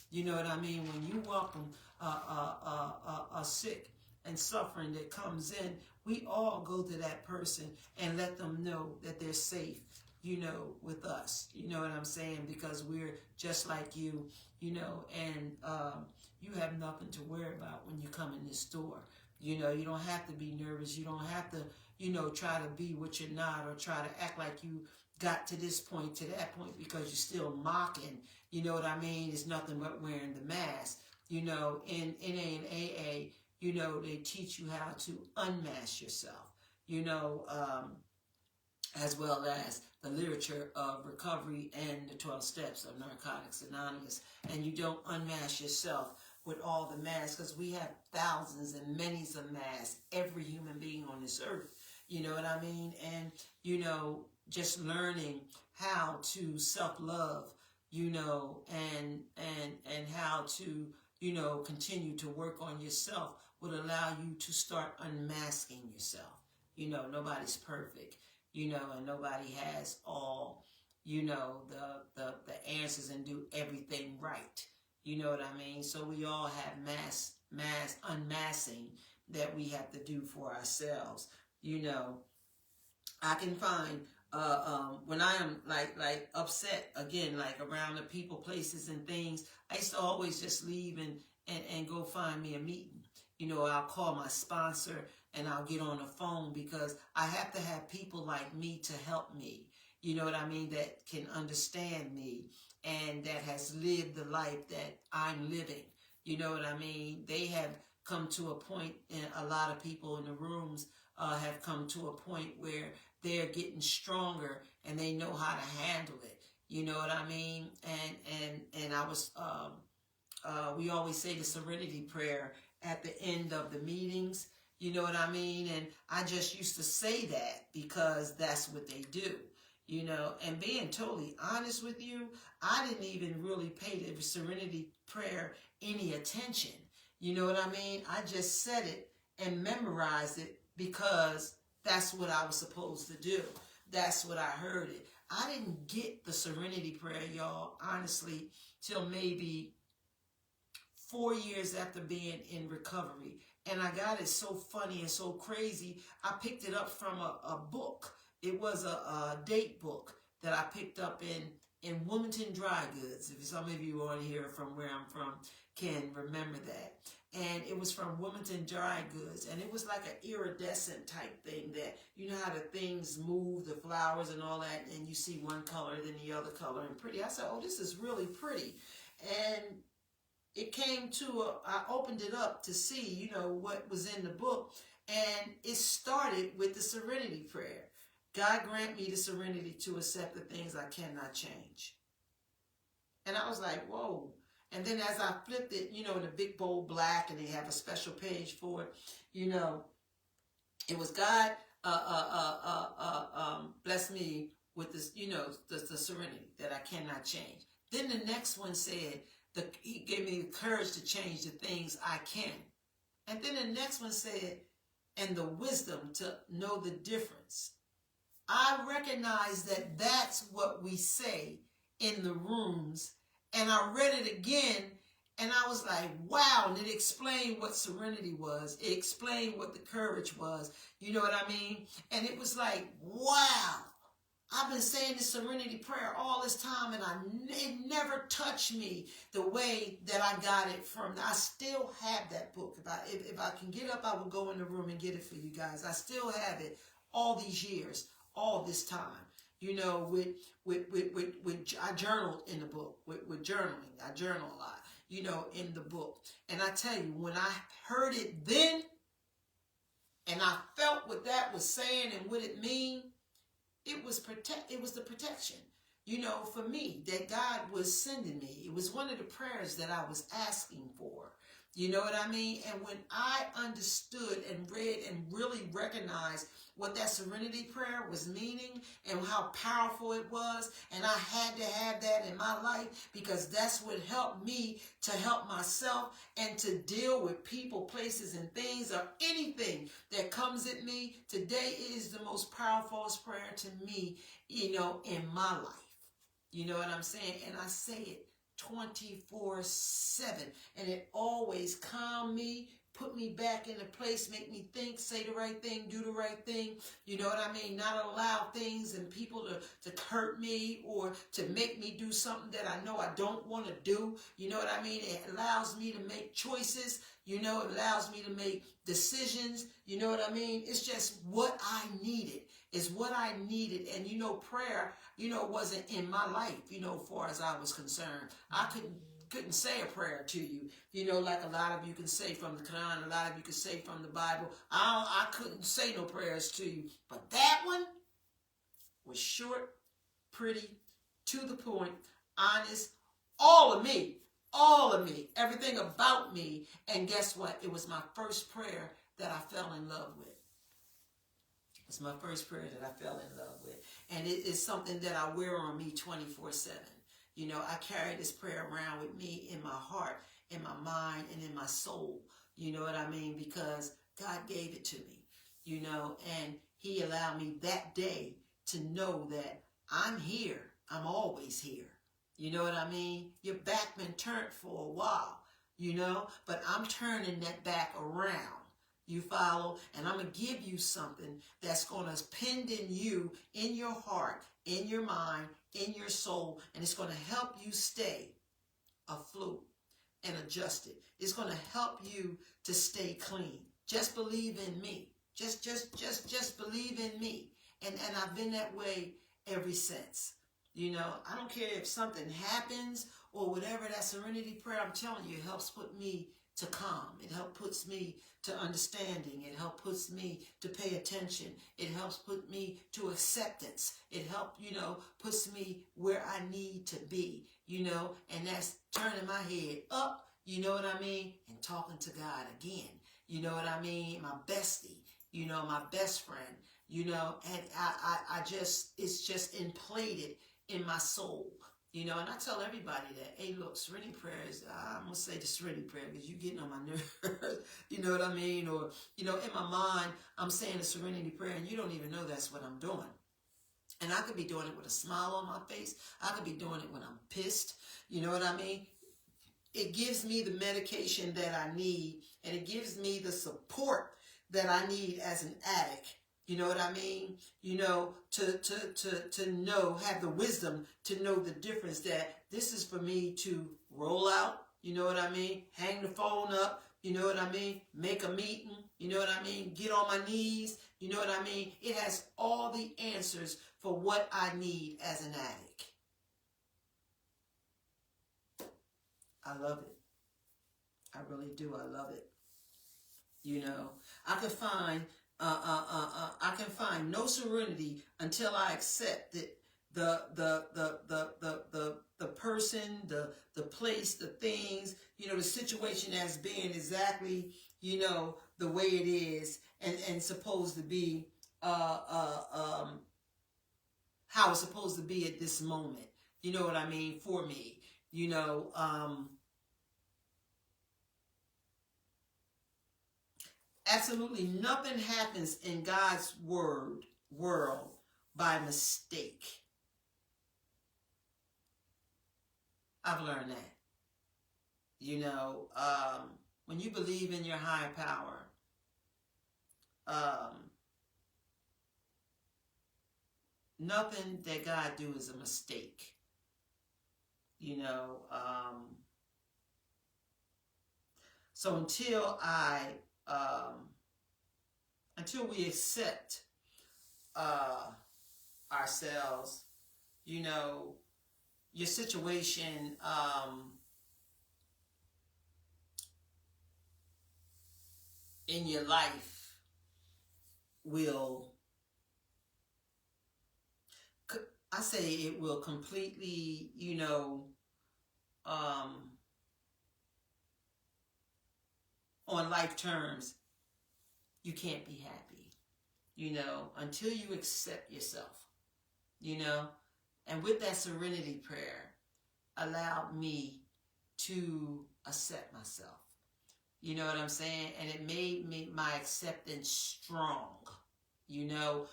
You know what I mean? When you welcome a sick and suffering that comes in, we all go to that person and let them know that they're safe, with us. You know what I'm saying? Because we're just like you, and you have nothing to worry about when you come in this door. You don't have to be nervous. You don't have to, try to be what you're not, or try to act like you got to this point, to that point, because you're still mocking. You know what I mean? It's nothing but wearing the mask. In NA and AA, they teach you how to unmask yourself. as well as the literature of recovery and the 12 steps of Narcotics Anonymous. And you don't unmask yourself with all the masks, because we have thousands and many's of masks, every human being on this earth. You know what I mean? And, you know, just learning how to self-love, you know, and how to, you know, continue to work on yourself would allow you to start unmasking yourself. You know, nobody's perfect, you know, and nobody has all, you know, the answers and do everything right. You know what I mean? So we all have unmasking that we have to do for ourselves. You know, I can find when I am like upset again, like around the people, places, and things, I used to always just leave and go find me a meeting. You know, I'll call my sponsor and I'll get on the phone, because I have to have people like me to help me. You know what I mean? That can understand me and that has lived the life that I'm living. You know what I mean? They have come to a point, and a lot of people in the rooms have come to a point where they're getting stronger and they know how to handle it. You know what I mean? And I was, we always say the serenity prayer at the end of the meetings. You know what I mean? And I just used to say that because that's what they do. You know, and being totally honest with you, I didn't even really pay the serenity prayer any attention. You know what I mean? I just said it and memorized it because that's what I was supposed to do. That's what I heard it. I didn't get the serenity prayer, y'all, honestly, till maybe 4 years after being in recovery. And I got it so funny and so crazy. I picked it up from a book. It was a date book that I picked up in Wilmington Dry Goods. If some of you on here from where I'm from can remember that. And it was from Wilmington Dry Goods. And it was like an iridescent type thing that, you know how the things move, the flowers and all that, and you see one color than the other color and pretty. I said, oh, this is really pretty. And it came to, I opened it up to see, you know, what was in the book. And it started with the serenity prayer. God grant me the serenity to accept the things I cannot change. And I was like, whoa. And then as I flipped it, you know, in the big bold black, and they have a special page for it, you know, it was God bless me with this, you know, the serenity that I cannot change. Then the next one said, he gave me the courage to change the things I can. And then the next one said, and the wisdom to know the difference. I recognize that that's what we say in the rooms. And I read it again, and I was like, wow. And it explained what serenity was. It explained what the courage was. You know what I mean? And it was like, wow. I've been saying this serenity prayer all this time, and it never touched me the way that I got it from. I still have that book. If I can get up, I will go in the room and get it for you guys. I still have it all these years, all this time. You know, I journaled in the book, with journaling. I journal a lot, you know, in the book. And I tell you, when I heard it then, and I felt what that was saying and what it mean, it was the protection, you know, for me, that God was sending me. It was one of the prayers that I was asking for. You know what I mean? And when I understood and read and really recognized what that serenity prayer was meaning and how powerful it was, and I had to have that in my life, because that's what helped me to help myself and to deal with people, places, and things, or anything that comes at me. Today is the most powerful prayer to me, you know, in my life. You know what I'm saying? And I say it 24/7, and it always calm me, put me back in a place, make me think, say the right thing, do the right thing. You know what I mean? Not allow things and people to hurt me or to make me do something that I know I don't want to do. You know what I mean? It allows me to make choices. You know, it allows me to make decisions. You know what I mean? It's just what I needed. It's what I needed. And, you know, prayer, you know, wasn't in my life, you know, as far as I was concerned. I couldn't say a prayer to you, you know, like a lot of you can say from the Quran, a lot of you can say from the Bible. I couldn't say no prayers to you. But that one, was short, pretty, to the point, honest, all of me, everything about me. And guess what? It was my first prayer that I fell in love with. It's my first prayer that I fell in love with. And it is something that I wear on me 24/7. You know, I carry this prayer around with me in my heart, in my mind, and in my soul. You know what I mean? Because God gave it to me, you know, and he allowed me that day to know that I'm here. I'm always here. You know what I mean? Your back been turned for a while, you know, but I'm turning that back around. You follow? And I'm going to give you something that's going to pin in you, in your heart, in your mind, in your soul, and it's going to help you stay afloat and adjusted. It's going to help you to stay clean. Just believe in me. Just believe in me. And I've been that way ever since. You know, I don't care if something happens or whatever, that serenity prayer, I'm telling you, it helps put me to calm. It helps puts me to understanding. It helps puts me to pay attention. It helps put me to acceptance. It helps, you know, puts me where I need to be, you know, and that's turning my head up, you know what I mean, and talking to God again, you know what I mean, my bestie, you know, my best friend, you know, and I just, it's just inflated in my soul. You know, and I tell everybody that, hey, look, serenity prayer is, I'm going to say the serenity prayer because you're getting on my nerves, you know what I mean? Or, you know, in my mind, I'm saying the serenity prayer and you don't even know that's what I'm doing. And I could be doing it with a smile on my face. I could be doing it when I'm pissed. You know what I mean? It gives me the medication that I need, and it gives me the support that I need as an addict. You know what I mean? You know, to know, have the wisdom to know the difference that this is for me to roll out, you know what I mean? Hang the phone up, you know what I mean? Make a meeting, you know what I mean? Get on my knees, you know what I mean? It has all the answers for what I need as an addict. I love it. I really do. I love it. You know, I can find no serenity until I accept that the person, the place, the things, you know, the situation as being exactly, you know, the way it is and supposed to be how it's supposed to be at this moment. You know what I mean? For me, you know, absolutely nothing happens in God's world by mistake. I've learned that. You know, when you believe in your higher power, nothing that God do is a mistake. You know, so until we accept ourselves, you know, your situation in your life will, I say it will completely, you know, on life terms, you can't be happy, you know, until you accept yourself, you know. And with that serenity prayer, allowed me to accept myself. You know what I'm saying? And it made me my acceptance strong. You know,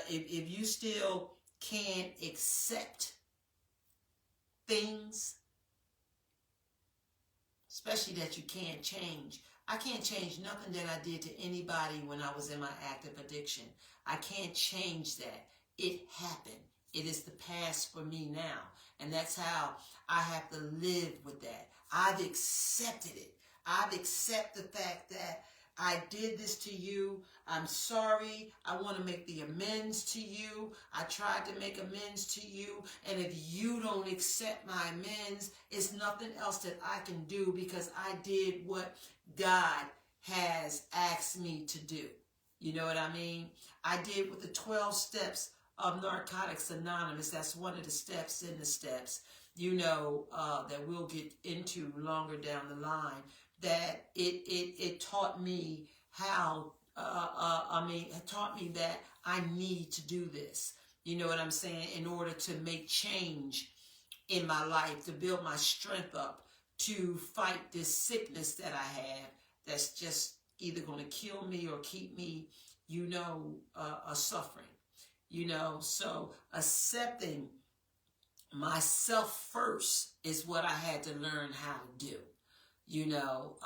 if you still can't accept things, especially that you can't change. I can't change nothing that I did to anybody when I was in my active addiction. I can't change that. It happened. It is the past for me now. And that's how I have to live with that. I've accepted it. I've accepted the fact that I did this to you. I'm sorry. I want to make the amends to you. I tried to make amends to you. And if you don't accept my amends, it's nothing else that I can do because I did what God has asked me to do. You know what I mean? I did what the 12 steps of Narcotics Anonymous. That's one of the steps in the steps, you know, that we'll get into longer down the line. That it taught me how, it taught me that I need to do this. You know what I'm saying? In order to make change in my life, to build my strength up, to fight this sickness that I have that's just either going to kill me or keep me, you know, suffering. You know, so accepting myself first is what I had to learn how to do, you know,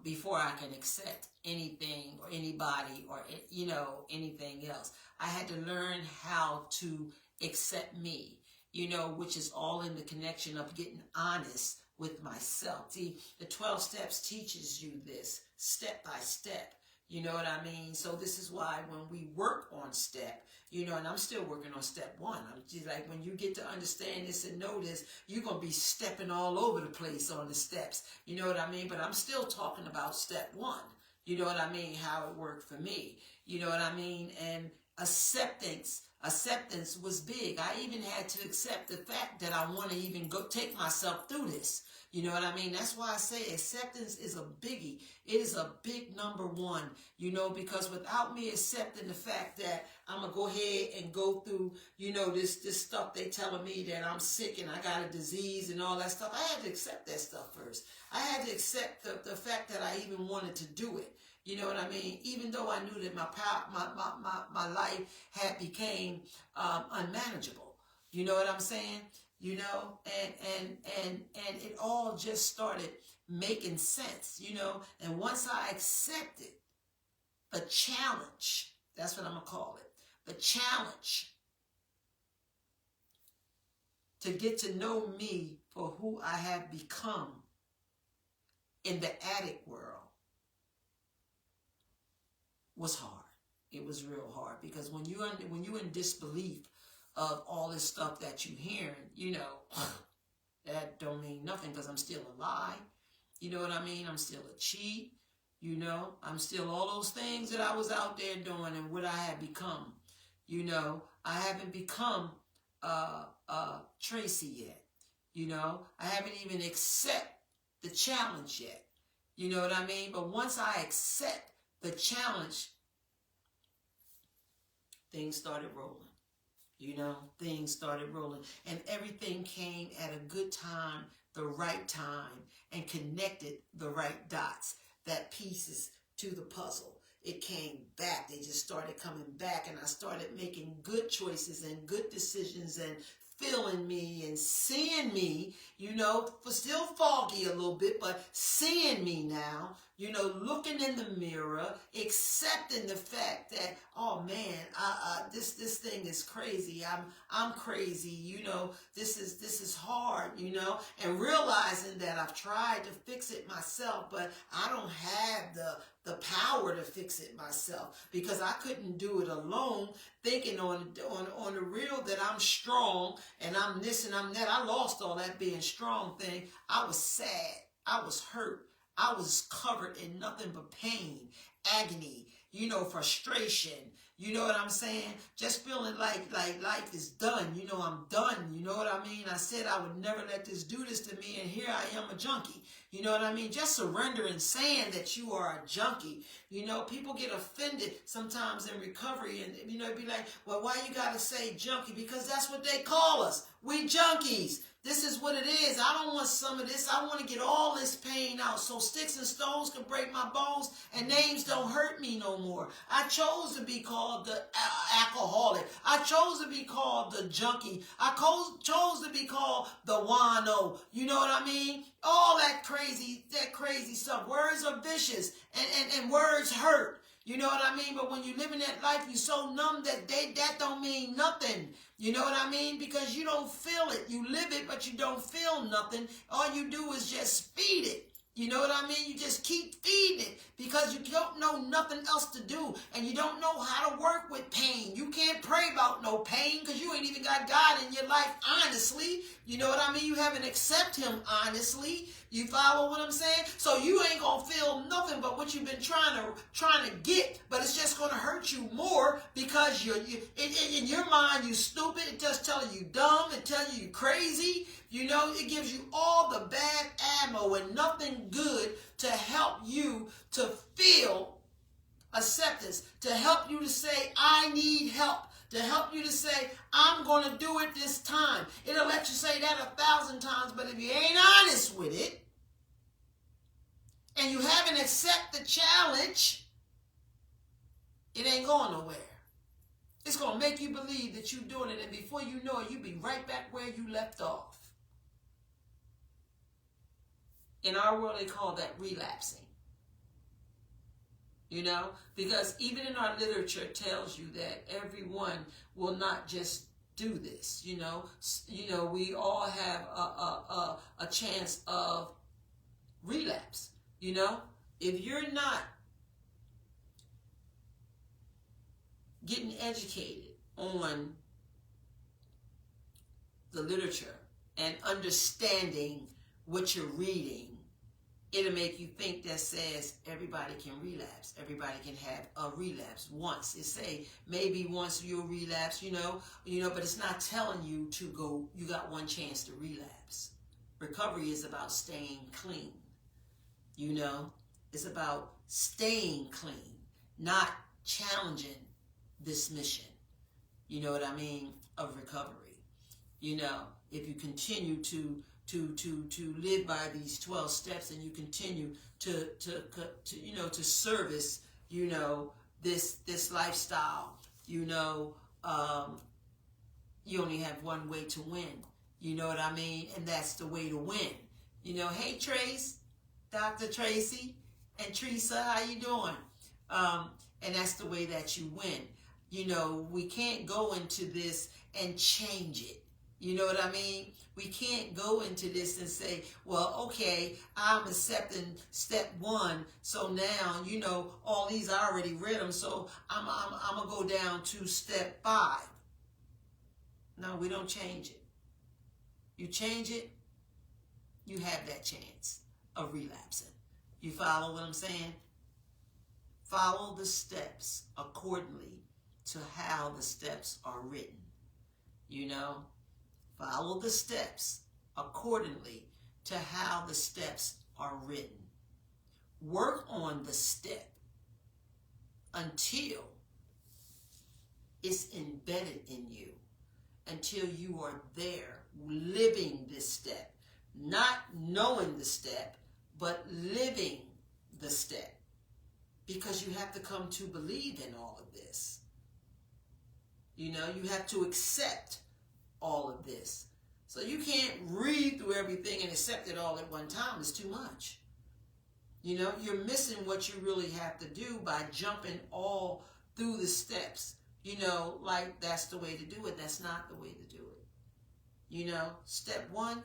before I can accept anything or anybody or, you know, anything else. I had to learn how to accept me, you know, which is all in the connection of getting honest with myself. See, the 12 steps teaches you this step by step. You know what I mean? So this is why when we work on step, you know, and I'm still working on step 1. I'm just like, when you get to understand this and know this, you're going to be stepping all over the place on the steps. You know what I mean? But I'm still talking about step 1. You know what I mean? How it worked for me. You know what I mean? And acceptance was big. I even had to accept the fact that I want to even go take myself through this. You know what I mean? That's why I say acceptance is a biggie. It is a big number 1, you know, because without me accepting the fact that I'm going to go ahead and go through, you know, this stuff they telling me that I'm sick and I got a disease and all that stuff, I had to accept that stuff first. I had to accept the fact that I even wanted to do it. You know what I mean? Even though I knew that my life had became unmanageable. You know what I'm saying? You know, and it all just started making sense, you know. And once I accepted the challenge, that's what I'm going to call it, the challenge to get to know me for who I have become in the addict world, was hard. It was real hard, because when you're in disbelief of all this stuff that you hearing, you know, that don't mean nothing, because I'm still alive. You know what I mean? I'm still a cheat. You know, I'm still all those things that I was out there doing and what I had become. You know, I haven't become Tracy yet. You know, I haven't even accept the challenge yet. You know what I mean? But once I accept the challenge, things started rolling. You know, things started rolling, and everything came at a good time, the right time, and connected the right dots, that pieces to the puzzle. It came back. They just started coming back, and I started making good choices and good decisions and feeling me and seeing me, you know, still foggy a little bit, but seeing me now, you know, looking in the mirror, accepting the fact that, oh man, this thing is crazy. I'm crazy, you know, this is hard, you know, and realizing that I've tried to fix it myself, but I don't have the power to fix it myself, because I couldn't do it alone, thinking on the real that I'm strong and I'm this and I'm that. I lost all that being strong thing. I was sad. I was hurt. I was covered in nothing but pain, agony, you know, frustration. You know what I'm saying? Just feeling like life is done. You know, I'm done. You know what I mean? I said I would never let this do this to me, and here I am, a junkie. You know what I mean? Just surrendering, saying that you are a junkie. You know, people get offended sometimes in recovery, and, you know, be like, well, why you got to say junkie? Because that's what they call us. We junkies. This is what it is. I don't want some of this. I want to get all this pain out so sticks and stones can break my bones and names don't hurt me no more. I chose to be called the alcoholic. I chose to be called the junkie. I chose to be called the wino. You know what I mean? All that crazy stuff. Words are vicious, and words hurt. You know what I mean? But when you live in that life, you're so numb that that don't mean nothing. You know what I mean? Because you don't feel it. You live it, but you don't feel nothing. All you do is just feed it. You know what I mean? You just keep feeding it because you don't know nothing else to do, and you don't know how to work with pain. You can't pray about no pain because you ain't even got God in your life, honestly. honestly. You know what I mean? You haven't accepted him honestly. You follow what I'm saying? So you ain't gonna feel nothing but what you've been trying to get, but it's just gonna hurt you more because in your mind you stupid. It just telling you dumb. It telling you crazy. You know, it gives you all the bad ammo and nothing good to help you to feel acceptance, to help you to say, I need help, to help you to say, I'm going to do it this time. It'll let you say that 1,000 times, but if you ain't honest with it, and you haven't accepted the challenge, it ain't going nowhere. It's going to make you believe that you're doing it, and before you know it, you'll be right back where you left off. In our world, they call that relapsing. You know, because even in our literature it tells you that everyone will not just do this. You know, we all have a chance of relapse. You know, if you're not getting educated on the literature and understanding what you're reading, it'll make you think that says everybody can relapse. Everybody can have a relapse once. It say maybe once you'll relapse, you know, but it's not telling you to go, you got one chance to relapse. Recovery is about staying clean. You know, it's about staying clean, not challenging this mission. You know what I mean? Of recovery. You know, if you continue to live by these 12 steps and you continue to service, you know, this lifestyle, you know, you only have one way to win. You know what I mean? And that's the way to win. You know, hey Trace, Dr. Tracy and Teresa, how you doing? And that's the way that you win. You know, we can't go into this and change it. You know what I mean? We can't go into this and say, well, okay, I'm accepting step 1. So now, you know, all these, I already read them. So I'm going to go down to step 5. No, we don't change it. You change it, you have that chance of relapsing. You follow what I'm saying? Follow the steps accordingly to how the steps are written. You know? Follow the steps accordingly to how the steps are written. Work on the step until it's embedded in you, until you are there living this step, not knowing the step, but living the step, because you have to come to believe in all of this. You know, you have to accept all of this. So you can't read through everything and accept it all at one time. It's too much. You know, you're missing what you really have to do by jumping all through the steps. You know, like that's the way to do it. That's not the way to do it. You know, step 1,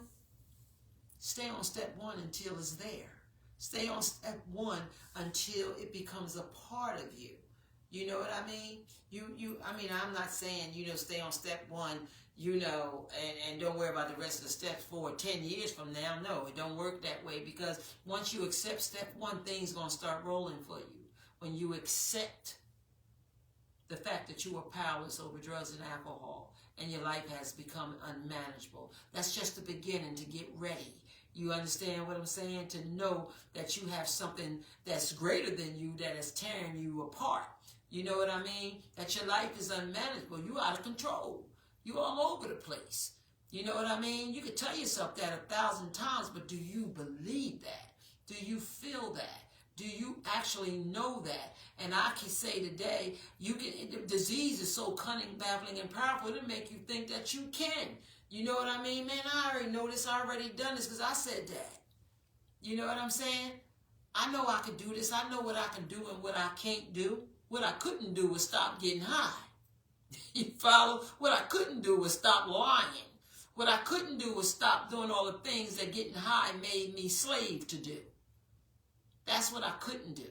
stay on step 1 until it's there. Stay on step 1 until it becomes a part of you. You know what I mean? I mean, I'm not saying, you know, stay on step 1, you know, and don't worry about the rest of the steps for 10 years from now. No, it don't work that way, because once you accept step 1, things going to start rolling for you. When you accept the fact that you are powerless over drugs and alcohol and your life has become unmanageable, that's just the beginning to get ready. You understand what I'm saying? To know that you have something that's greater than you that is tearing you apart. You know what I mean? That your life is unmanageable. You out of control. You all over the place. You know what I mean? You could tell yourself that 1,000 times, but do you believe that? Do you feel that? Do you actually know that? And I can say today, disease is so cunning, baffling, and powerful, it'll make you think that you can. You know what I mean? Man, I already know this. I already done this because I said that. You know what I'm saying? I know I can do this. I know what I can do and what I can't do. What I couldn't do was stop getting high. You follow? What I couldn't do was stop lying. What I couldn't do was stop doing all the things that getting high made me slave to do. That's what I couldn't do.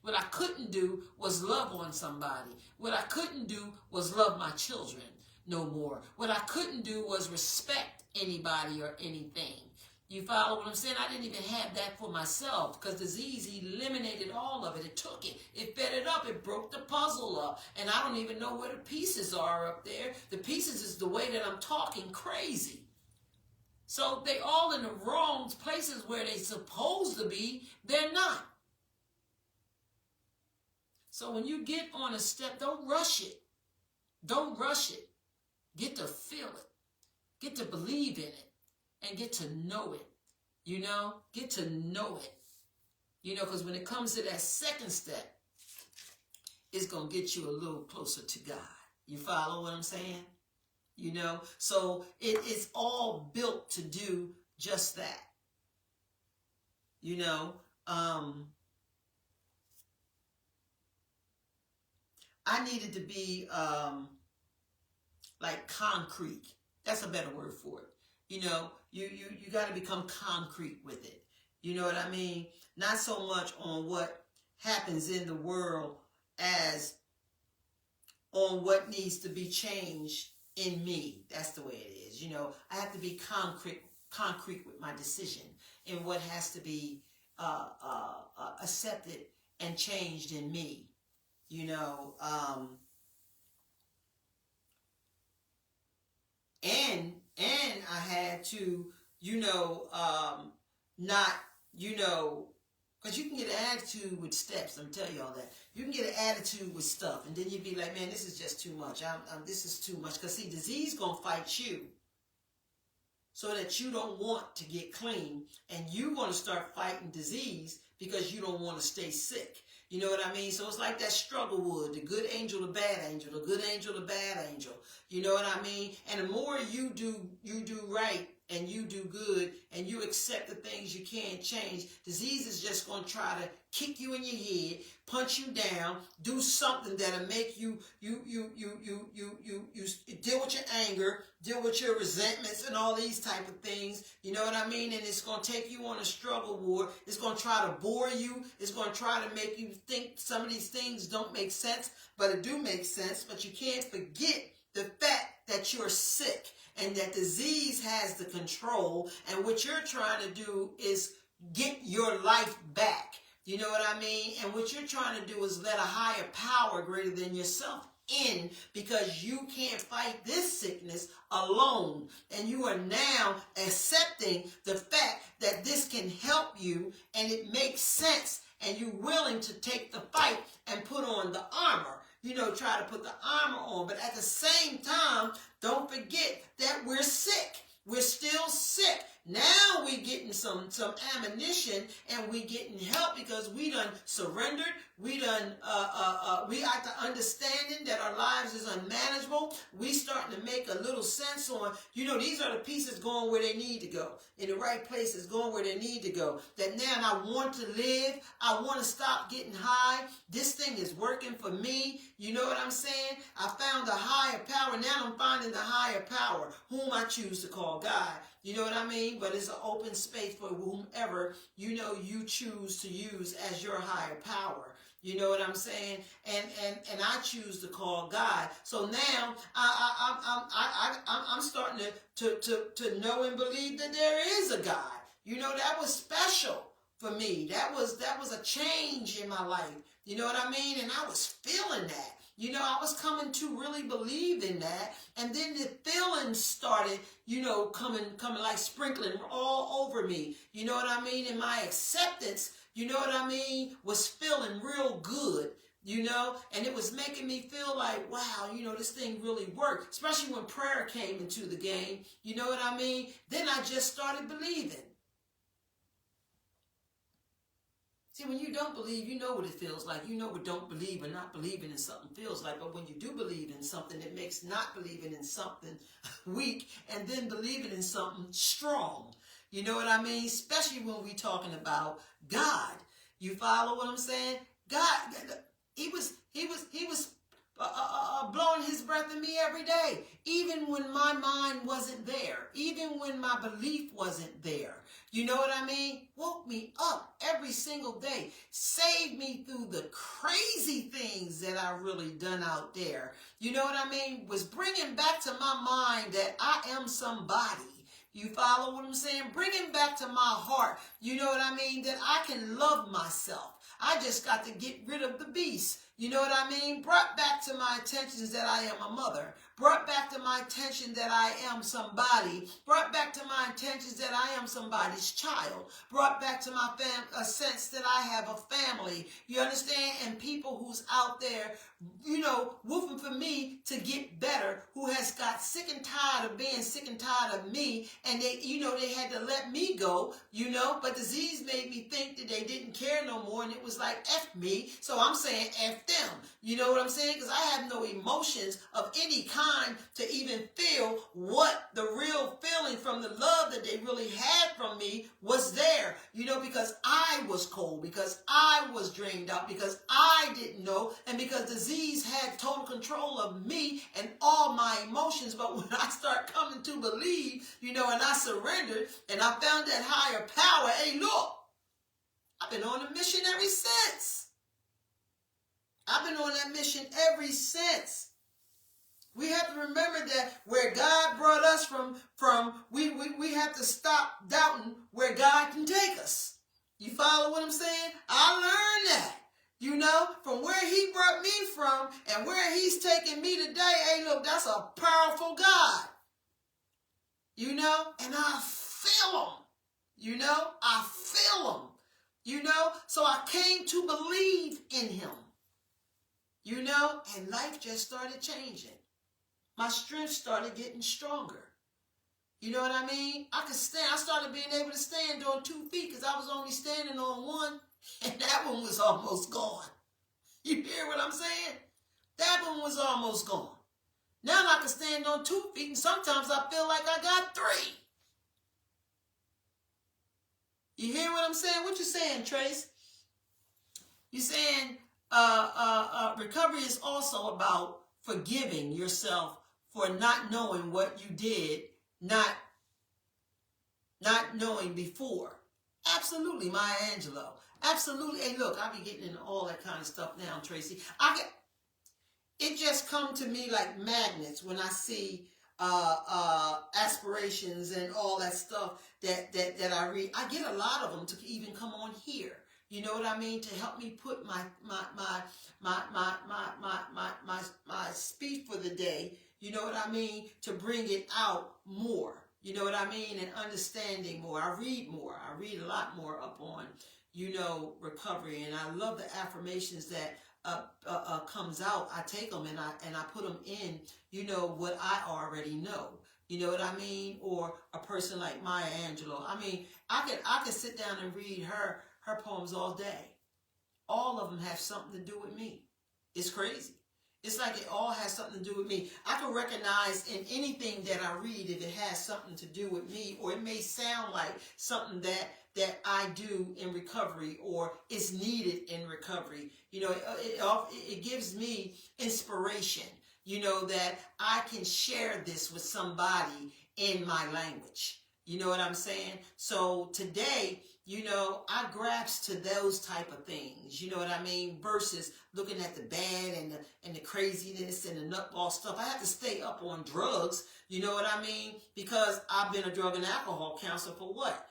What I couldn't do was love on somebody. What I couldn't do was love my children. no more. What I couldn't do was respect anybody or anything. You follow what I'm saying? I didn't even have that for myself because disease eliminated all of it. It took it. It fed it up. It broke the puzzle up. And I don't even know where the pieces are up there. The pieces is the way that I'm talking crazy. So they all in the wrong places where they're supposed to be. They're not. So when you get on a step, don't rush it. Don't rush it. Get to feel it. Get to believe in it. And get to know it, you know, get to know it, you know, because when it comes to that second step, it's going to get you a little closer to God. You follow what I'm saying? You know, so it's all built to do just that. You know, I needed to be like concrete. That's a better word for it. You know, you got to become concrete with it. You know what I mean? Not so much on what happens in the world as on what needs to be changed in me. That's the way it is. You know, I have to be concrete with my decision and what has to be accepted and changed in me. You know, and I had to, you know, not, you know, because you can get an attitude with steps. I'm telling you all that. You can get an attitude with stuff, and then you'd be like, man, this is just too much. This is too much. Because, see, disease going to fight you so that you don't want to get clean, and you're going to start fighting disease because you don't want to stay sick. You know what I mean? So it's like that struggle wood, the good angel, the bad angel, the good angel, the bad angel. You know what I mean? And the more you do right and you do good and you accept the things you can't change, disease is just going to try to kick you in your head, punch you down, do something that'll make you deal with your anger, deal with your resentments and all these type of things. You know what I mean? And it's going to take you on a struggle war. It's going to try to bore you. It's going to try to make you think some of these things don't make sense, but it do make sense. But you can't forget the fact that you're sick and that disease has the control, and what you're trying to do is get your life back. You know what I mean? And what you're trying to do is let a higher power greater than yourself in, because you can't fight this sickness alone. And you are now accepting the fact that this can help you and it makes sense, and you're willing to take the fight and put on the armor. You know, try to put the armor on. But at the same time, don't forget that we're sick. We're still sick. Now we getting some ammunition, and we getting help because we done surrendered. We done we got the understanding that our lives is unmanageable. We starting to make a little sense on, you know, these are the pieces going where they need to go, in the right places, going where they need to go. That now I want to live. I want to stop getting high. This thing is working for me. You know what I'm saying? I found a higher power. Now I'm finding the higher power, whom I choose to call God. You know what I mean? But it's an open space for whomever, you know, you choose to use as your higher power. You know what I'm saying? And I choose to call God. So now I'm starting to know and believe that there is a God. You know, that was special for me. That was a change in my life. You know what I mean? And I was feeling that. You know, I was coming to really believe in that. And then the feelings started, you know, coming like sprinkling all over me. You know what I mean? And my acceptance, you know what I mean, was feeling real good, you know, and it was making me feel like, wow, you know, this thing really worked, especially when prayer came into the game. You know what I mean? Then I just started believing. See, when you don't believe, you know what it feels like. You know what don't believe or not believing in something feels like. But when you do believe in something, it makes not believing in something weak and then believing in something strong. You know what I mean? Especially when we're talking about God. You follow what I'm saying? God, he was blowing his breath in me every day, even when my mind wasn't there, even when my belief wasn't there. You know what I mean? Woke me up every single day, saved me through the crazy things that I really done out there. You know what I mean? Was bringing back to my mind that I am somebody. You follow what I'm saying? Bringing back to my heart, you know what I mean? That I can love myself. I just got to get rid of the beast. You know what I mean? Brought back to my attention that I am a mother. Brought back to my attention that I am somebody. Brought back to my attention that I am somebody's child. Brought back to my a sense that I have a family. You understand? And people who's out there, you know, whooping for me to get better, who has got sick and tired of being sick and tired of me, and they, you know, they had to let me go, you know, but disease made me think that they didn't care no more, and it was like, F me, so I'm saying F them, you know what I'm saying, because I have no emotions of any kind to even feel what the real feeling from the love that they really had from me was there, you know, because I was cold, because I was drained out, because I didn't know, and because disease had total control of me and all my emotions. But when I start coming to believe, you know, and I surrendered and I found that higher power, hey, look, I've been on a mission ever since. I've been on that mission ever since. We have to remember that where God brought us from we have to stop doubting where God can take us. You follow what I'm saying? I learned that. You know, from where he brought me from and where he's taking me today, hey, look, that's a powerful God. You know, and I feel him. You know, I feel him. You know, so I came to believe in him. You know, and life just started changing. My strength started getting stronger. You know what I mean? I could stand. I started being able to stand on 2 feet because I was only standing on one. And that one was almost gone. You hear what I'm saying? That one was almost gone. Now I can stand on 2 feet, and sometimes I feel like I got 3. You hear what I'm saying? What you saying, Trace? You saying recovery is also about forgiving yourself for not knowing what you did, not knowing before. Absolutely, Maya Angelou. Absolutely. Hey, look, I be getting into all that kind of stuff now, Tracy. It just come to me like magnets when I see aspirations and all that stuff that I read. I get a lot of them to even come on here. You know what I mean? To help me put my speech for the day. You know what I mean? To bring it out more. You know what I mean? And understanding more. I read more. I read a lot more up on, you know, recovery. And I love the affirmations that comes out. I take them and I put them in, you know, what I already know. You know what I mean? Or a person like Maya Angelou. I mean, I could sit down and read her poems all day. All of them have something to do with me. It's crazy. It's like it all has something to do with me. I can recognize in anything that I read if it has something to do with me, or it may sound like something that I do in recovery or is needed in recovery. You know, it gives me inspiration, you know, that I can share this with somebody in my language. You know what I'm saying? So today, you know, I grasp to those type of things, you know what I mean? Versus looking at the bad and the craziness and the nutball stuff. I have to stay up on drugs, you know what I mean? Because I've been a drug and alcohol counselor for what?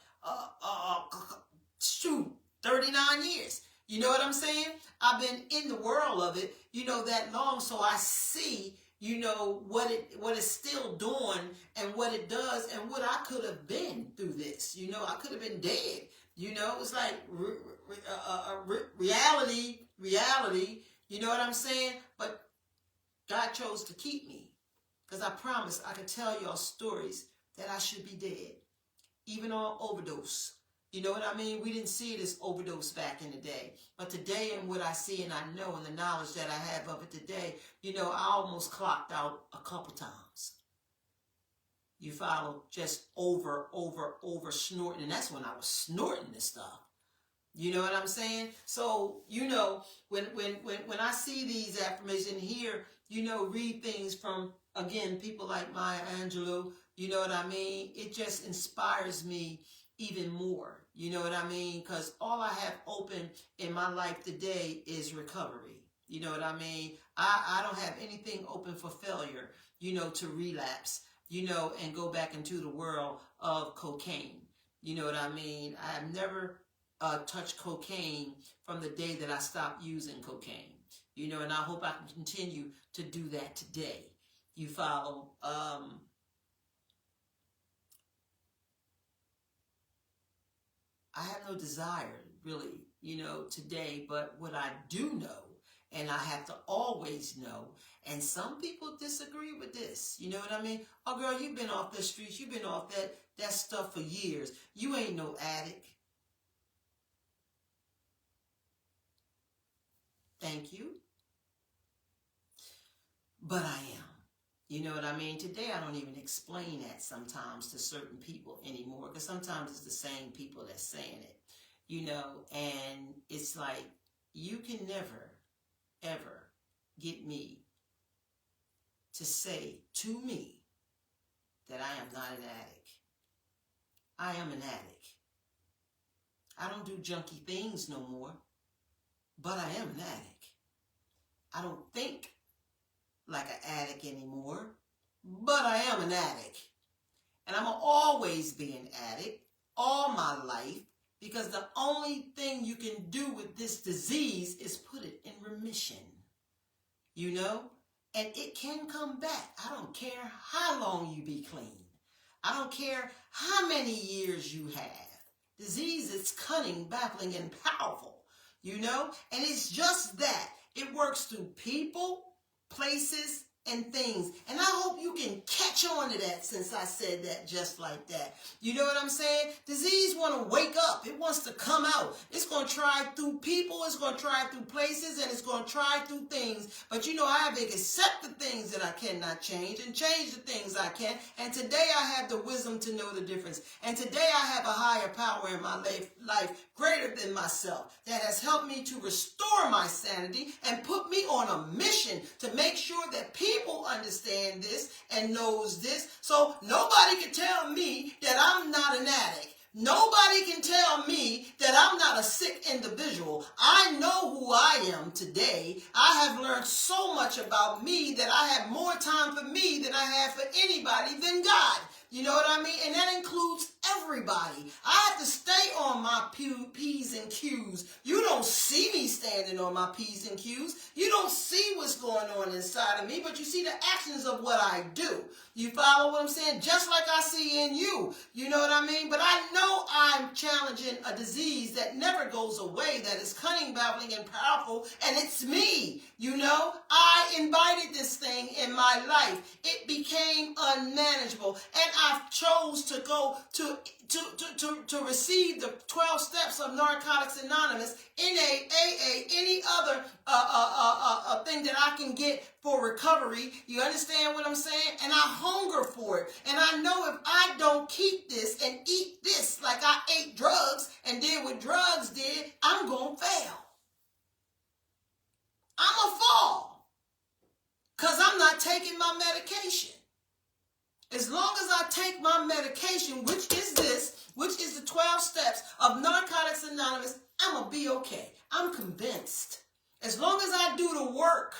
39 years. You know what I'm saying? I've been in the world of it, you know, that long, so I see, you know, what it's still doing and what it does and what I could have been through this. You know, I could have been dead. You know, it's like reality, you know what I'm saying? But God chose to keep me because I promise I could tell y'all stories that I should be dead, even on overdose. You know what I mean? We didn't see it as overdose back in the day. But today and what I see and I know and the knowledge that I have of it today, you know, I almost clocked out a couple times. You follow? Just over snorting. And that's when I was snorting this stuff. You know what I'm saying? So, you know, when I see these affirmations here, read things from, again, people like Maya Angelou, you know what I mean? It just inspires me even more, you know what I mean? Because all I have open in my life today is recovery. You know what I mean? I don't have anything open for failure, to relapse, and go back into the world of cocaine. You know what I mean? I have never touched cocaine from the day that I stopped using cocaine. And I hope I can continue to do that today. You follow? I have no desire, really, today, but what I do know, and I have to always know, and some people disagree with this, you know what I mean? Oh, girl, you've been off the streets, you've been off that stuff for years. You ain't no addict. Thank you. But I am. You know what I mean? Today I don't even explain that sometimes to certain people anymore, because sometimes it's the same people that's saying it, and it's like, you can never, ever get me to say to me that I am not an addict. I am an addict. I don't do junky things no more, but I am an addict. I don't think like an addict anymore, but I am an addict. And I'm going to always be an addict all my life, because the only thing you can do with this disease is put it in remission, and it can come back. I don't care how long you be clean. I don't care how many years you have. Disease is cunning, baffling, and powerful, and it's just that. It works through people, places, and things. And I hope you can catch on to that, since I said that just like that. You know what I'm saying? Disease want to wake up. It wants to come out. It's going to try through people. It's going to try through places. And it's going to try through things. But I have to accept the things that I cannot change and change the things I can. And today I have the wisdom to know the difference. And today I have a higher power in my life greater than myself, that has helped me to restore my sanity and put me on a mission to make sure that people understand this and knows this. So nobody can tell me that I'm not an addict. Nobody can tell me that I'm not a sick individual. I know who I am today. I have learned so much about me that I have more time for me than I have for anybody than God. You know what I mean? And that includes everybody. I have to stay on my P's and Q's. You don't see me standing on my P's and Q's. You don't see what's going on inside of me, but you see the actions of what I do. You follow what I'm saying? Just like I see in you. You know what I mean? But I know I'm challenging a disease that never goes away, that is cunning, baffling, and powerful, and it's me. I invited this thing in my life. It became unmanageable, and I chose to go to receive the 12 steps of Narcotics Anonymous, NA, any other thing that I can get for recovery. You understand what I'm saying? And I hunger for it. And I know if I don't keep this and eat this like I ate drugs and did what drugs did, I'm going to fail. I'm going to fall, because I'm not taking my medication. As long as I take my medication, which is the 12 steps of Narcotics Anonymous, I'm going to be okay. I'm convinced. As long as I do the work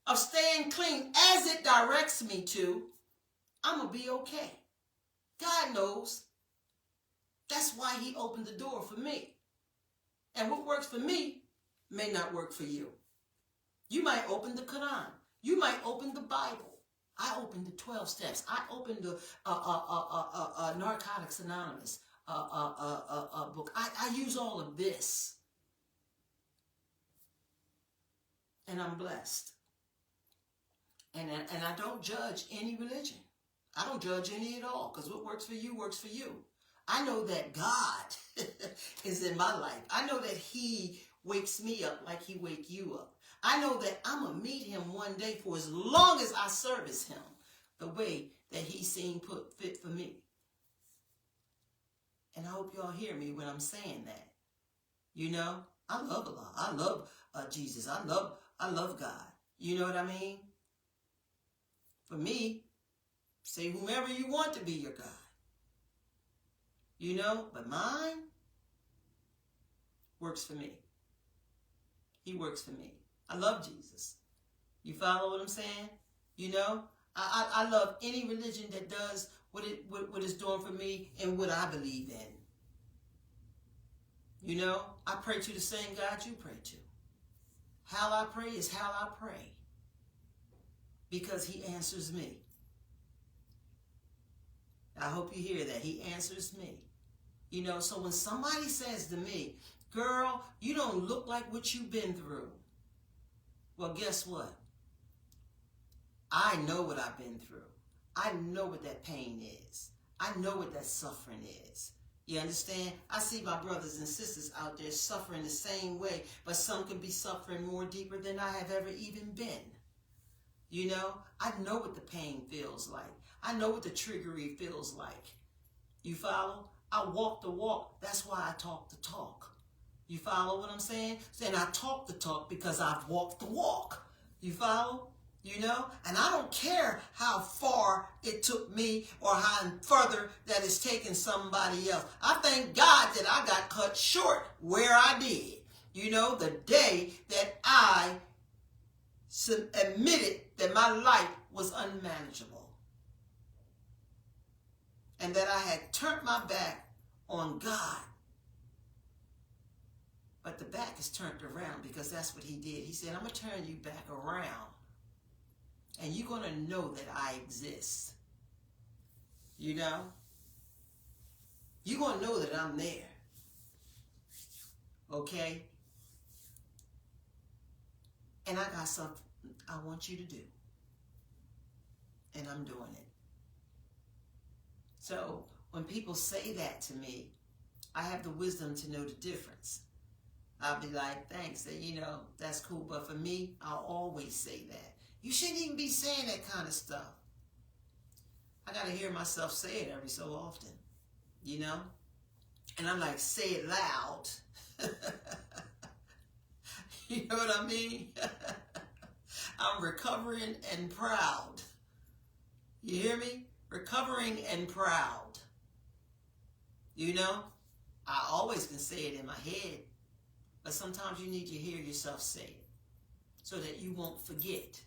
of staying clean as it directs me to, I'm going to be okay. God knows. That's why he opened the door for me. And what works for me may not work for you. You might open the Quran. You might open the Bible. I opened the 12 steps. I opened the Narcotics Anonymous book. I use all of this. And I'm blessed. And I don't judge any religion. I don't judge any at all, because what works for you works for you. I know that God is in my life. I know that he wakes me up like he wake you up. I know that I'm going to meet him one day for as long as I service him the way that he seen put fit for me. And I hope y'all hear me when I'm saying that. I love Allah. I love Jesus. I love God. You know what I mean? For me, say whomever you want to be your God. You know, but mine works for me. He works for me. I love Jesus. You follow what I'm saying? You know, I love any religion that does what it's doing for me and what I believe in. You know, I pray to the same God you pray to. How I pray is how I pray. Because he answers me. I hope you hear that. He answers me. You know, so when somebody says to me, girl, you don't look like what you've been through. Well, guess what? I know what I've been through. I know what that pain is. I know what that suffering is. You understand? I see my brothers and sisters out there suffering the same way, but some could be suffering more deeper than I have ever even been. You know, I know what the pain feels like. I know what the triggery feels like. You follow? I walk the walk. That's why I talk the talk. You follow what I'm saying? And I talk the talk because I've walked the walk. You follow? You know? And I don't care how far it took me or how further that it's taken somebody else. I thank God that I got cut short where I did. You know, the day that I admitted that my life was unmanageable. And that I had turned my back on God. But the back is turned around because that's what he did. He said, I'm going to turn you back around. And you're going to know that I exist. You know? You're going to know that I'm there. Okay? And I got something I want you to do. And I'm doing it. So when people say that to me, I have the wisdom to know the difference. I'll be like, thanks, you know, that's cool. But for me, I'll always say that. You shouldn't even be saying that kind of stuff. I got to hear myself say it every so often, you know? And I'm like, say it loud. You know what I mean? I'm recovering and proud. You hear me? Recovering and proud. You know? I always can say it in my head. But sometimes you need to hear yourself say it so that you won't forget.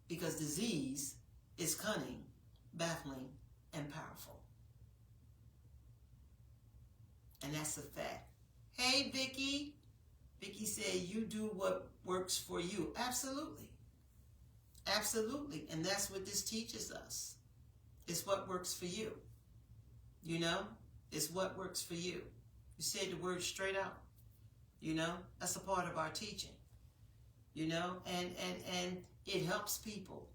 Because disease is cunning, baffling, and powerful. And that's a fact. Hey, Vicky. Vicky said, you do what works for you. Absolutely. Absolutely. And that's what this teaches us. It's what works for you. You know? It's what works for you. You said the word straight out. You know? That's a part of our teaching. You know? And it helps people.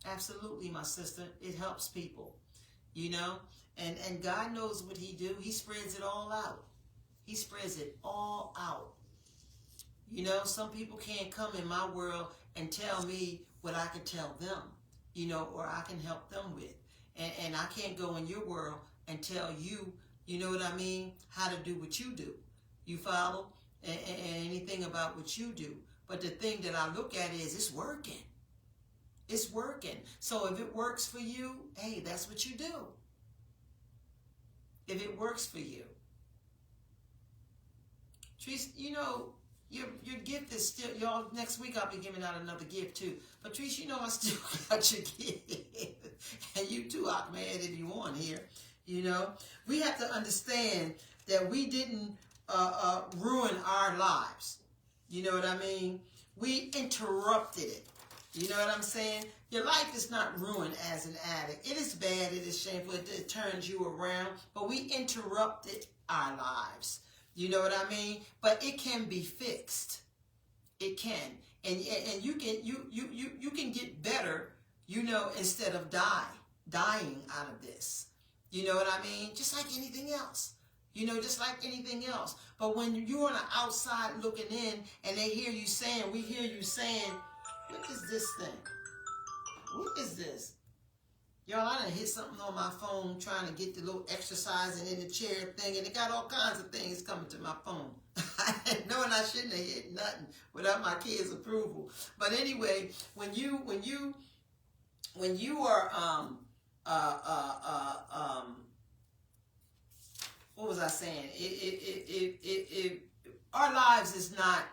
Absolutely, my sister. It helps people. You know? And God knows what he do. He spreads it all out. He spreads it all out. You know, some people can't come in my world and tell me what I can tell them, you know, or I can help them with. And I can't go in your world and tell you, you know what I mean, how to do what you do. You follow? And anything about what you do. But the thing that I look at is it's working. It's working. So if it works for you, hey, that's what you do. If it works for you. Trees, you know, your gift is still, y'all, next week I'll be giving out another gift too. Patrice, you know I still got your gift. And you too, Ahmed, if you want here. You know, we have to understand that we didn't ruin our lives. You know what I mean? We interrupted it. You know what I'm saying? Your life is not ruined as an addict. It is bad, it is shameful, it turns you around, but we interrupted our lives. You know what I mean? But it can be fixed. It can. And you can get better, you know, instead of dying out of this. You know what I mean? Just like anything else. You know, just like anything else. But when you're on the outside looking in and they hear you saying, we hear you saying, what is this thing? What is this? Y'all, I done hit something on my phone trying to get the little exercising in the chair thing, and it got all kinds of things coming to my phone. Knowing I shouldn't have hit nothing without my kids' approval. But anyway, when you are what was I saying? Our lives is not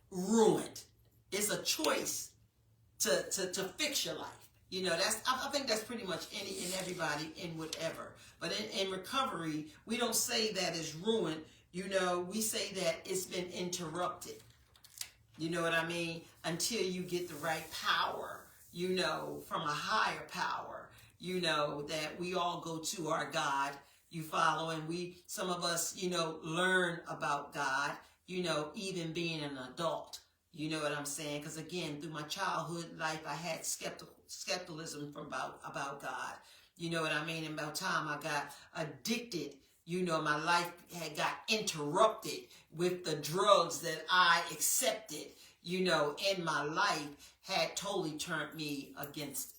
ruined. It's a choice to fix your life. You know, I think that's pretty much any and everybody in whatever. But in recovery, we don't say that it's ruined. You know, we say that it's been interrupted. You know what I mean? Until you get the right power, you know, from a higher power, you know, that we all go to our God, you follow, and some of us, you know, learn about God, you know, even being an adult. You know what I'm saying? Because again, through my childhood life, I had skepticism about God. You know what I mean? And by the time I got addicted, you know, my life had got interrupted with the drugs that I accepted, you know, in my life had totally turned me against it.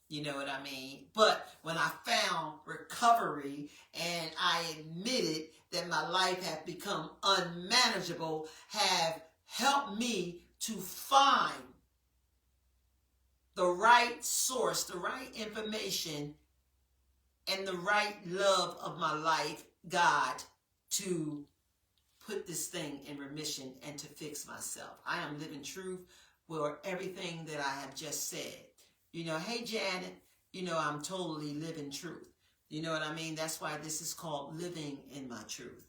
You know what I mean? But when I found recovery and I admitted that my life had become unmanageable, have helped me to find the right source, the right information, and the right love of my life, God, to put this thing in remission and to fix myself. I am living truth for everything that I have just said. You know, hey Janet, you know, I'm totally living truth. You know what I mean? That's why this is called living in my truth.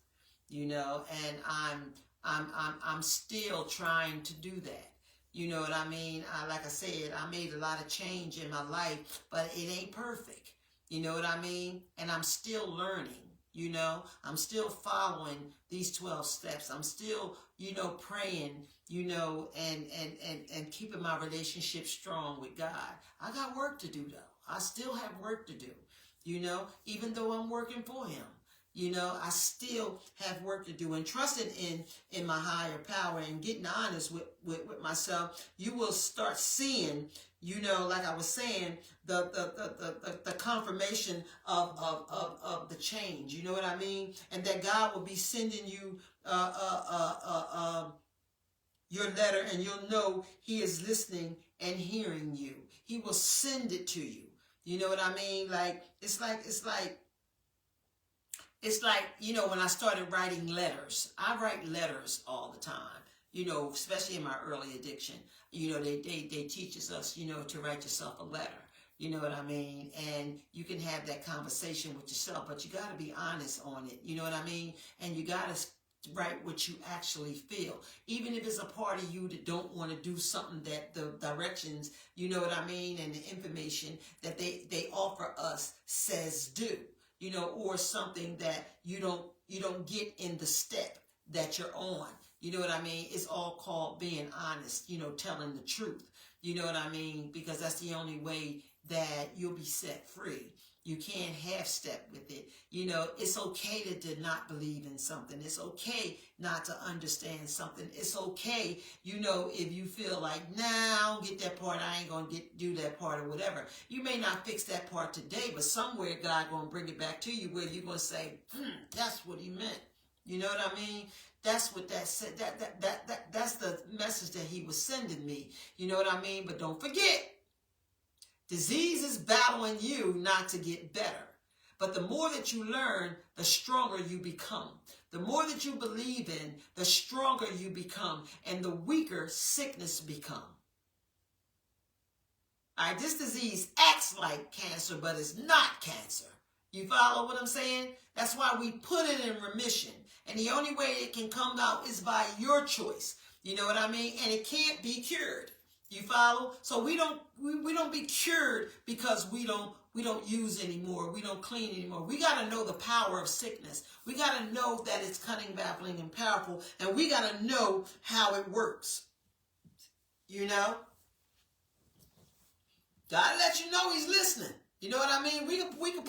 You know, and I'm still trying to do that. You know what I mean? Like I said, I made a lot of change in my life, but it ain't perfect. You know what I mean? And I'm still learning. You know, I'm still following these 12 steps. I'm still, you know, praying, you know, and keeping my relationship strong with God. I got work to do, though. I still have work to do, you know, even though I'm working for him. You know, I still have work to do, and trusting in my higher power and getting honest with myself, you will start seeing, you know, like I was saying, the confirmation of the change. You know what I mean? And that God will be sending you your letter, and you'll know he is listening and hearing you. He will send it to you. You know what I mean? Like, it's like, you know, when I started writing letters, I write letters all the time, you know, especially in my early addiction. You know, they teaches us, you know, to write yourself a letter. You know what I mean? And you can have that conversation with yourself, but you got to be honest on it. You know what I mean? And you got to write what you actually feel. Even if it's a part of you that don't want to do something that the directions, you know what I mean, and the information that they offer us says do. You know, or something that you don't get in the step that you're on. You know what I mean? It's all called being honest, you know, telling the truth. You know what I mean? Because that's the only way that you'll be set free. You can't half step with it. You know, it's okay to not believe in something. It's okay not to understand something. It's okay, you know, if you feel like, nah, I don't get that part. I ain't going to do that part or whatever. You may not fix that part today, but somewhere God going to bring it back to you where you're going to say, that's what he meant. You know what I mean? That's what that said. That's the message that he was sending me. You know what I mean? But don't forget, disease is battling you not to get better. But the more that you learn, the stronger you become. The more that you believe in, the stronger you become. And the weaker sickness become. All right, this disease acts like cancer, but it's not cancer. You follow what I'm saying? That's why we put it in remission. And the only way it can come out is by your choice. You know what I mean? And it can't be cured. You follow? So we don't be cured because we don't use anymore. We don't clean anymore. We got to know the power of sickness. We got to know that it's cunning, baffling, and powerful. And we got to know how it works. You know? God let you know he's listening. You know what I mean? We can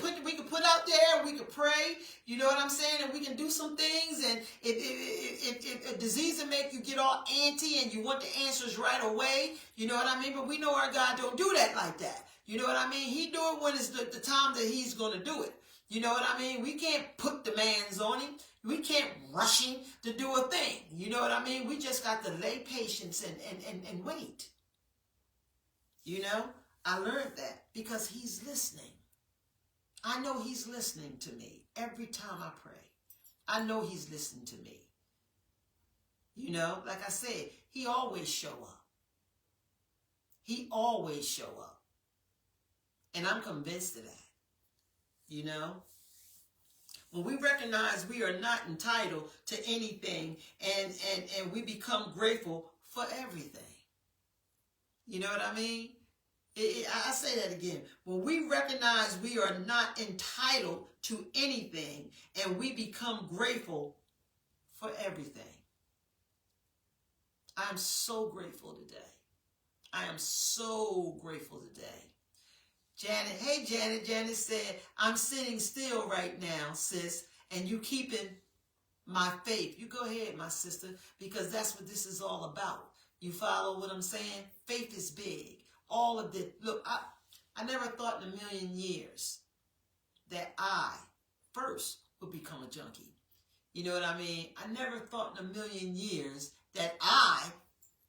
put out there, we can pray, you know what I'm saying, and we can do some things. And if a disease will make you get all antsy and you want the answers right away, you know what I mean? But we know our God don't do that like that. You know what I mean? He do it when it's the time that he's going to do it. You know what I mean? We can't put demands on him. We can't rush him to do a thing. You know what I mean? We just got to lay patience and wait. You know? I learned that because he's listening. I know he's listening to me every time I pray. I know he's listening to me. You know, like I said, he always show up. He always show up. And I'm convinced of that. You know? When we recognize we are not entitled to anything and we become grateful for everything. You know what I mean? I say that again. When we recognize we are not entitled to anything and we become grateful for everything. I'm so grateful today. I am so grateful today. Janet, hey Janet. Janet said, I'm sitting still right now, sis, and you keeping my faith. You go ahead, my sister, because that's what this is all about. You follow what I'm saying? Faith is big. All of this. Look, I never thought in a million years that I first would become a junkie. You know what I mean? I never thought in a million years that I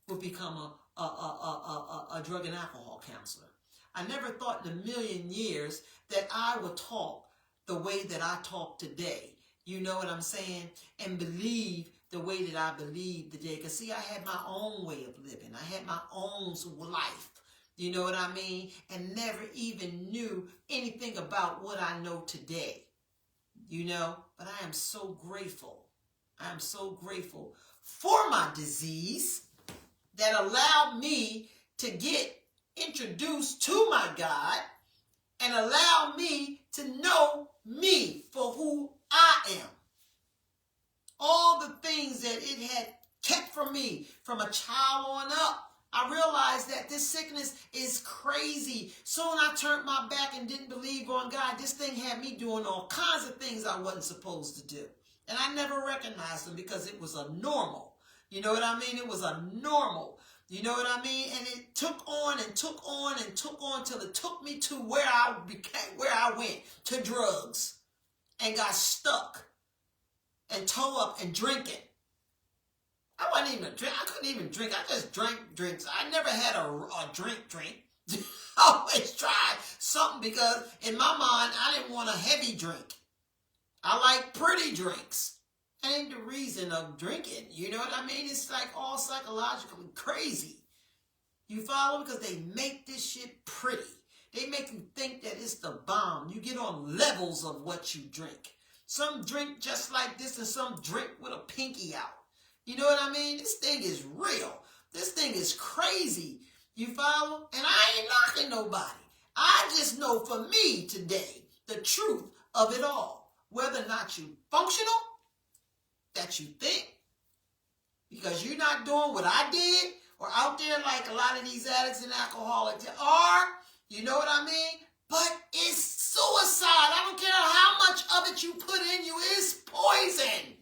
would become a drug and alcohol counselor. I never thought in a million years that I would talk the way that I talk today. You know what I'm saying? And believe the way that I believe today. Because see, I had my own way of living. I had my own life. You know what I mean? And never even knew anything about what I know today. You know? But I am so grateful. I am so grateful for my disease that allowed me to get introduced to my God and allow me to know me for who I am. All the things that it had kept from me from a child on up. I realized that this sickness is crazy. Soon I turned my back and didn't believe on God. This thing had me doing all kinds of things I wasn't supposed to do. And I never recognized them because it was a normal. You know what I mean? It was a normal. You know what I mean? And it took on and took on and took on till it took me to where I went, to drugs, and got stuck and toe up and drinking. I wasn't even drink. I couldn't even drink. I just drank drinks. I never had a drink. I always tried something because in my mind, I didn't want a heavy drink. I like pretty drinks. That ain't the reason of drinking. You know what I mean? It's like all psychologically crazy. You follow? Because they make this shit pretty. They make you think that it's the bomb. You get on levels of what you drink. Some drink just like this and some drink with a pinky out. You know what I mean? This thing is real. This thing is crazy. You follow? And I ain't knocking nobody. I just know for me today, the truth of it all. Whether or not you functional, that you think, because you're not doing what I did, or out there like a lot of these addicts and alcoholics are, you know what I mean? But it's suicide. I don't care how much of it you put in you, it's poison.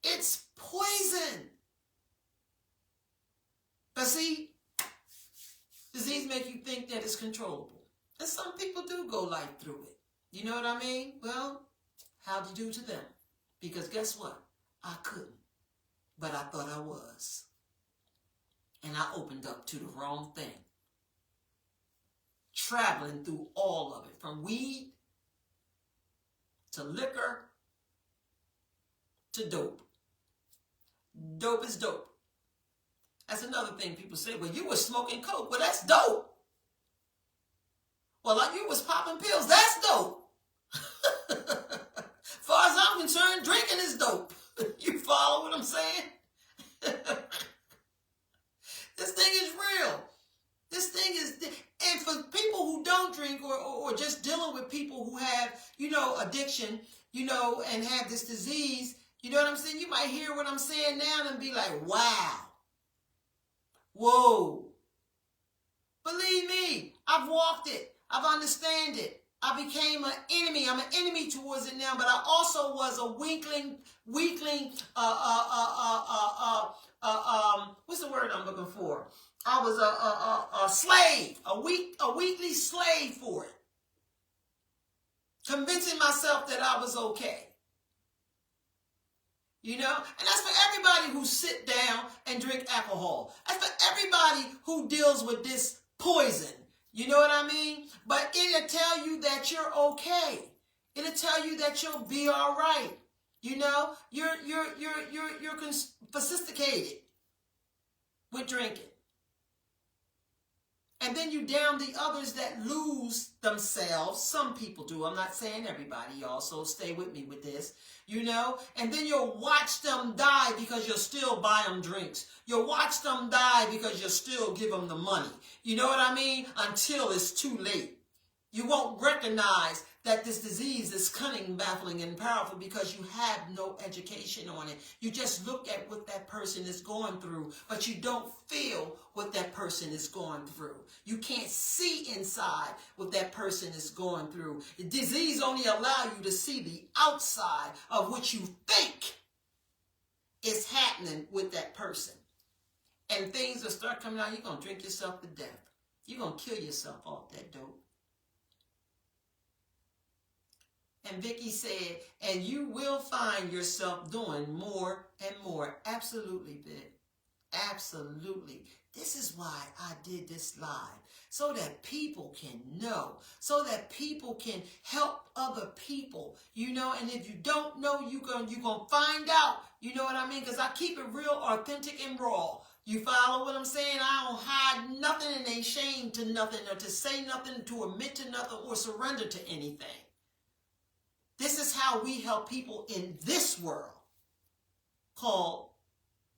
It's poison. But see, disease make you think that it's controllable. And some people do go life through it. You know what I mean? Well, how'd you do to them? Because guess what? I couldn't. But I thought I was. And I opened up to the wrong thing. Traveling through all of it. From weed to liquor to dope. Dope is dope. That's another thing people say. Well, you were smoking coke. Well, that's dope. Well, like you was popping pills. That's dope. As far as I'm concerned, drinking is dope. You follow what I'm saying? This thing is real. This thing is, and for people who don't drink or just dealing with people who have, addiction, and have this disease, you know what I'm saying? You might hear what I'm saying now and be like, wow. Whoa. Believe me, I've walked it. I've understand it. I became an enemy. I'm an enemy towards it now, but I also was a weakling, what's the word I'm looking for? I was a slave, a weakly slave for it. Convincing myself that I was okay. You know, and that's for everybody who sit down and drink alcohol. That's for everybody who deals with this poison. You know what I mean? But it'll tell you that you're okay. It'll tell you that you'll be all right. You know, you're sophisticated with drinking. And then you down the others that lose themselves. Some people do. I'm not saying everybody, y'all, so stay with me with this. You know, and then you'll watch them die because you'll still buy them drinks. You'll watch them die because you'll still give them the money. You know what I mean? Until it's too late. You won't recognize that this disease is cunning, baffling, and powerful because you have no education on it. You just look at what that person is going through, but you don't feel what that person is going through. You can't see inside what that person is going through. The disease only allows you to see the outside of what you think is happening with that person. And things will start coming out. You're going to drink yourself to death. You're going to kill yourself off that dope. And Vicky said, and you will find yourself doing more and more. Absolutely, Vic. Absolutely. This is why I did this live. So that people can know. So that people can help other people. You know, and if you don't know, you're going to find out. You know what I mean? Because I keep it real, authentic, and raw. You follow what I'm saying? I don't hide nothing and ain't ashamed to nothing or to say nothing, to admit to nothing or surrender to anything. This is how we help people in this world called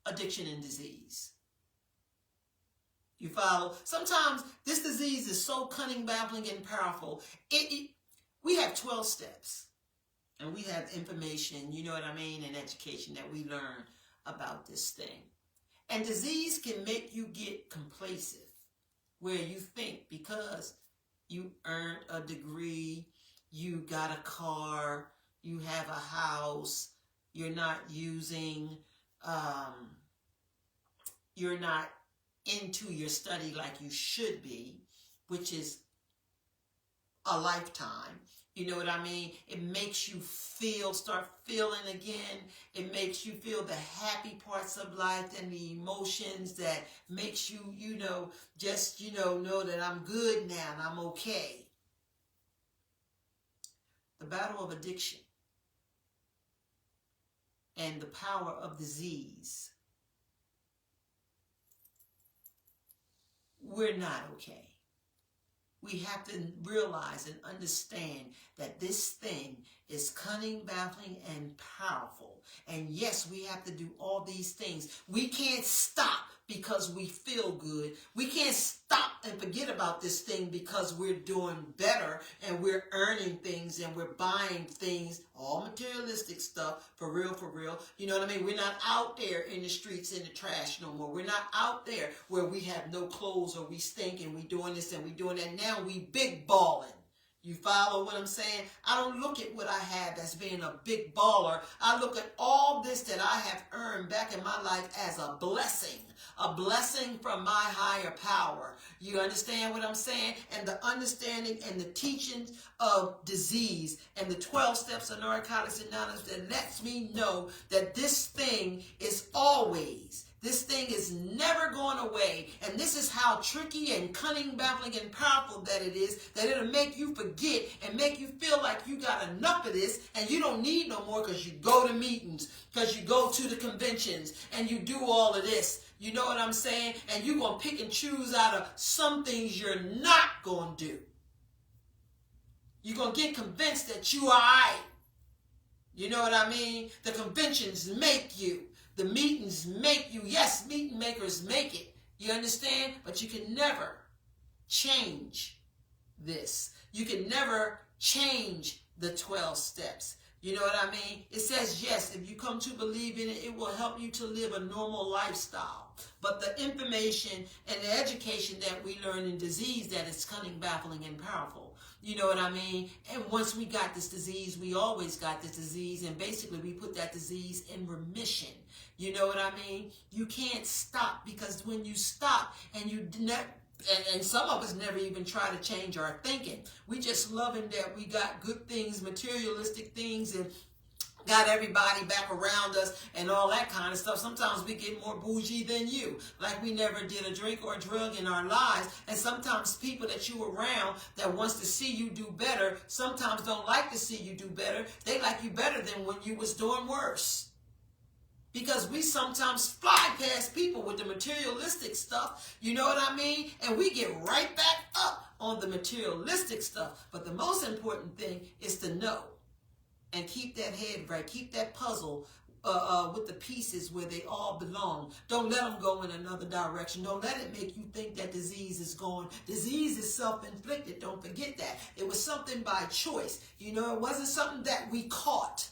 addiction and disease. You follow? Sometimes this disease is so cunning, baffling, and powerful. We have 12 steps. And we have information, you know what I mean, and education that we learn about this thing. And disease can make you get complacent, where you think because you earned a degree, you got a car, you have a house, you're not using, you're not into your study like you should be, which is a lifetime. You know what I mean? It makes you start feeling again. It makes you feel the happy parts of life and the emotions that makes you, just, know that I'm good now and I'm okay. The battle of addiction and the power of disease. We're not okay. We have to realize and understand that this thing is cunning, baffling, and powerful. And yes, we have to do all these things. We can't stop because we feel good. We can't stop and forget about this thing because we're doing better and we're earning things and we're buying things, all materialistic stuff, for real. You know what I mean? We're not out there in the streets in the trash no more. We're not out there where we have no clothes or we stink and we doing this and we doing that. Now we big balling. You follow what I'm saying? I don't look at what I have as being a big baller. I look at all this that I have earned back in my life as a blessing from my higher power. You understand what I'm saying? And the understanding and the teachings of disease and the 12 steps of Narcotics Anonymous that lets me know that this thing is always, this thing is never going away. And this is how tricky and cunning, baffling, and powerful that it is, that it'll make you forget and make you feel like you got enough of this and you don't need no more because you go to meetings, because you go to the conventions and you do all of this. You know what I'm saying? And you're going to pick and choose out of some things you're not going to do. You're going to get convinced that you are right. You know what I mean? The conventions make you. The meetings make you. Yes, meeting makers make it. You understand? But you can never change this. You can never change the 12 steps. You know what I mean? It says, yes, if you come to believe in it, it will help you to live a normal lifestyle. but the information and the education that we learn in disease that is cunning, baffling, and powerful. You know what I mean? And once we got this disease, we always got this disease, and basically we put that disease in remission. You know what I mean? You can't stop, because when you stop and you and some of us never even try to change our thinking. We just loving that we got good things, materialistic things, and got everybody back around us and all that kind of stuff. Sometimes we get more bougie than you, like we never did a drink or a drug in our lives. And sometimes people that you around that wants to see you do better sometimes don't like to see you do better. They like you better than when you was doing worse. Because we sometimes fly past people with the materialistic stuff, you know what I mean? And we get right back up on the materialistic stuff. But the most important thing is to know and keep that head right. Keep that puzzle with the pieces where they all belong. Don't let them go in another direction. Don't let it make you think that disease is gone. Disease is self-inflicted. Don't forget that. It was something by choice. You know, it wasn't something that we caught.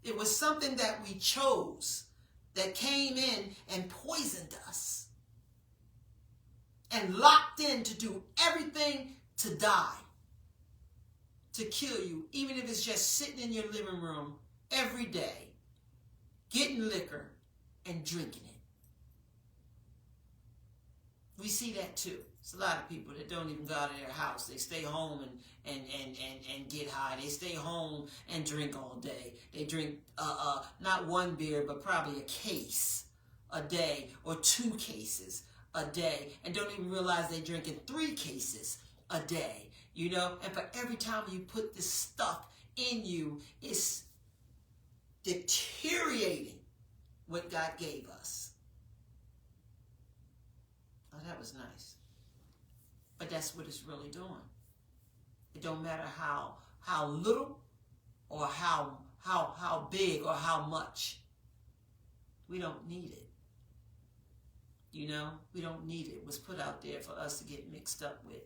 It was something that we chose, that came in and poisoned us and locked in to do everything to die, to kill you, even if it's just sitting in your living room every day, getting liquor and drinking it. We see that too. It's a lot of people that don't even go out of their house. They stay home and get high. They stay home and drink all day. They drink not one beer, but probably a case a day or 2 cases a day, and don't even realize they're drinking 3 cases a day. You know, and for every time you put this stuff in you, it's deteriorating what God gave us. Oh, that was nice. But that's what it's really doing. It don't matter how little or how big or how much. We don't need it. You know, we don't need it. It was put out there for us to get mixed up with.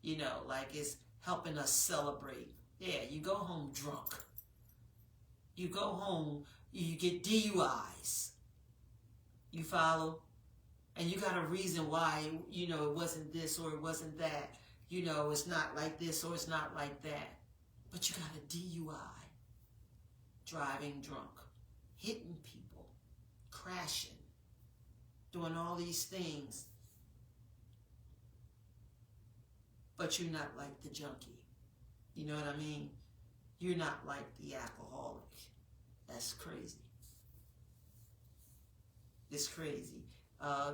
You know, like it's helping us celebrate. Yeah, you go home drunk. You go home, you get DUIs. You follow? And you got a reason why, you know, it wasn't this or it wasn't that. You know, it's not like this or it's not like that. But you got a DUI. Driving drunk. Hitting people. Crashing. Doing all these things. But you're not like the junkie. You know what I mean? You're not like the alcoholic. That's crazy. It's crazy.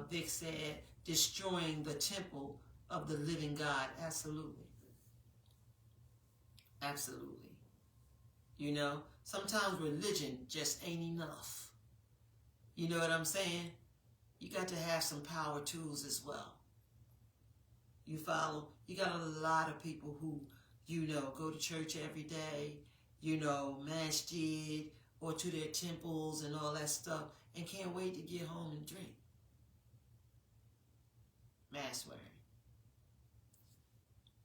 Vic said, destroying the temple of the living God. Absolutely. Absolutely. You know, sometimes religion just ain't enough. You know what I'm saying? You got to have some power tools as well. You follow? You got a lot of people who, you know, go to church every day, you know, masjid, or to their temples and all that stuff, and can't wait to get home and drink. Mask wearing.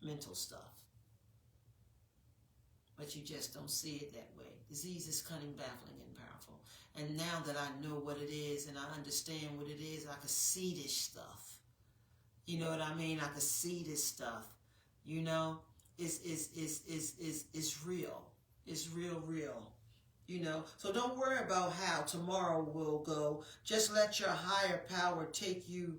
Mental stuff. But you just don't see it that way. Disease is cunning, baffling, and powerful. And now that I know what it is and I understand what it is, I can see this stuff. You know what I mean? I can see this stuff. You know, it's real. It's real. You know, so don't worry about how tomorrow will go. Just let your higher power take you,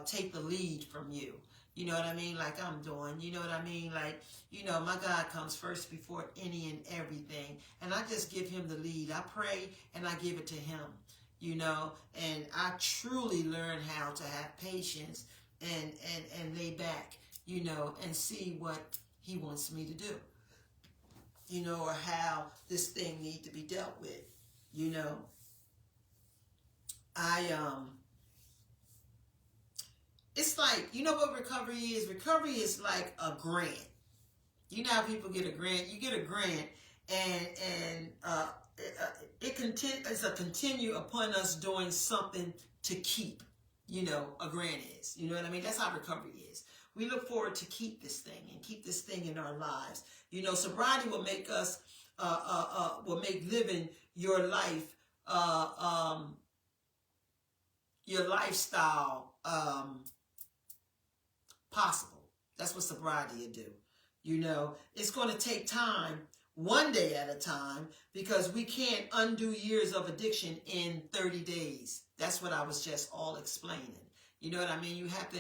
take the lead from you. You know what I mean? Like I'm doing. You know what I mean? Like, you know, my God comes first before any and everything. And I just give him the lead. I pray and I give it to him. You know, and I truly learn how to have patience and lay back, you know, and see what he wants me to do. You know, or how this thing need to be dealt with. You know, it's like, you know what recovery is? Recovery is like a grant. You know how people get a grant? You get a grant, and it's a continue upon us doing something to keep. You know, a grant is. You know what I mean? That's how recovery is. We look forward to keep this thing and keep this thing in our lives. You know, sobriety will make us, will make living your life your lifestyle possible. That's what sobriety will do. You know, it's going to take time, one day at a time, because we can't undo years of addiction in 30 days. That's what I was just all explaining. You know what I mean? You have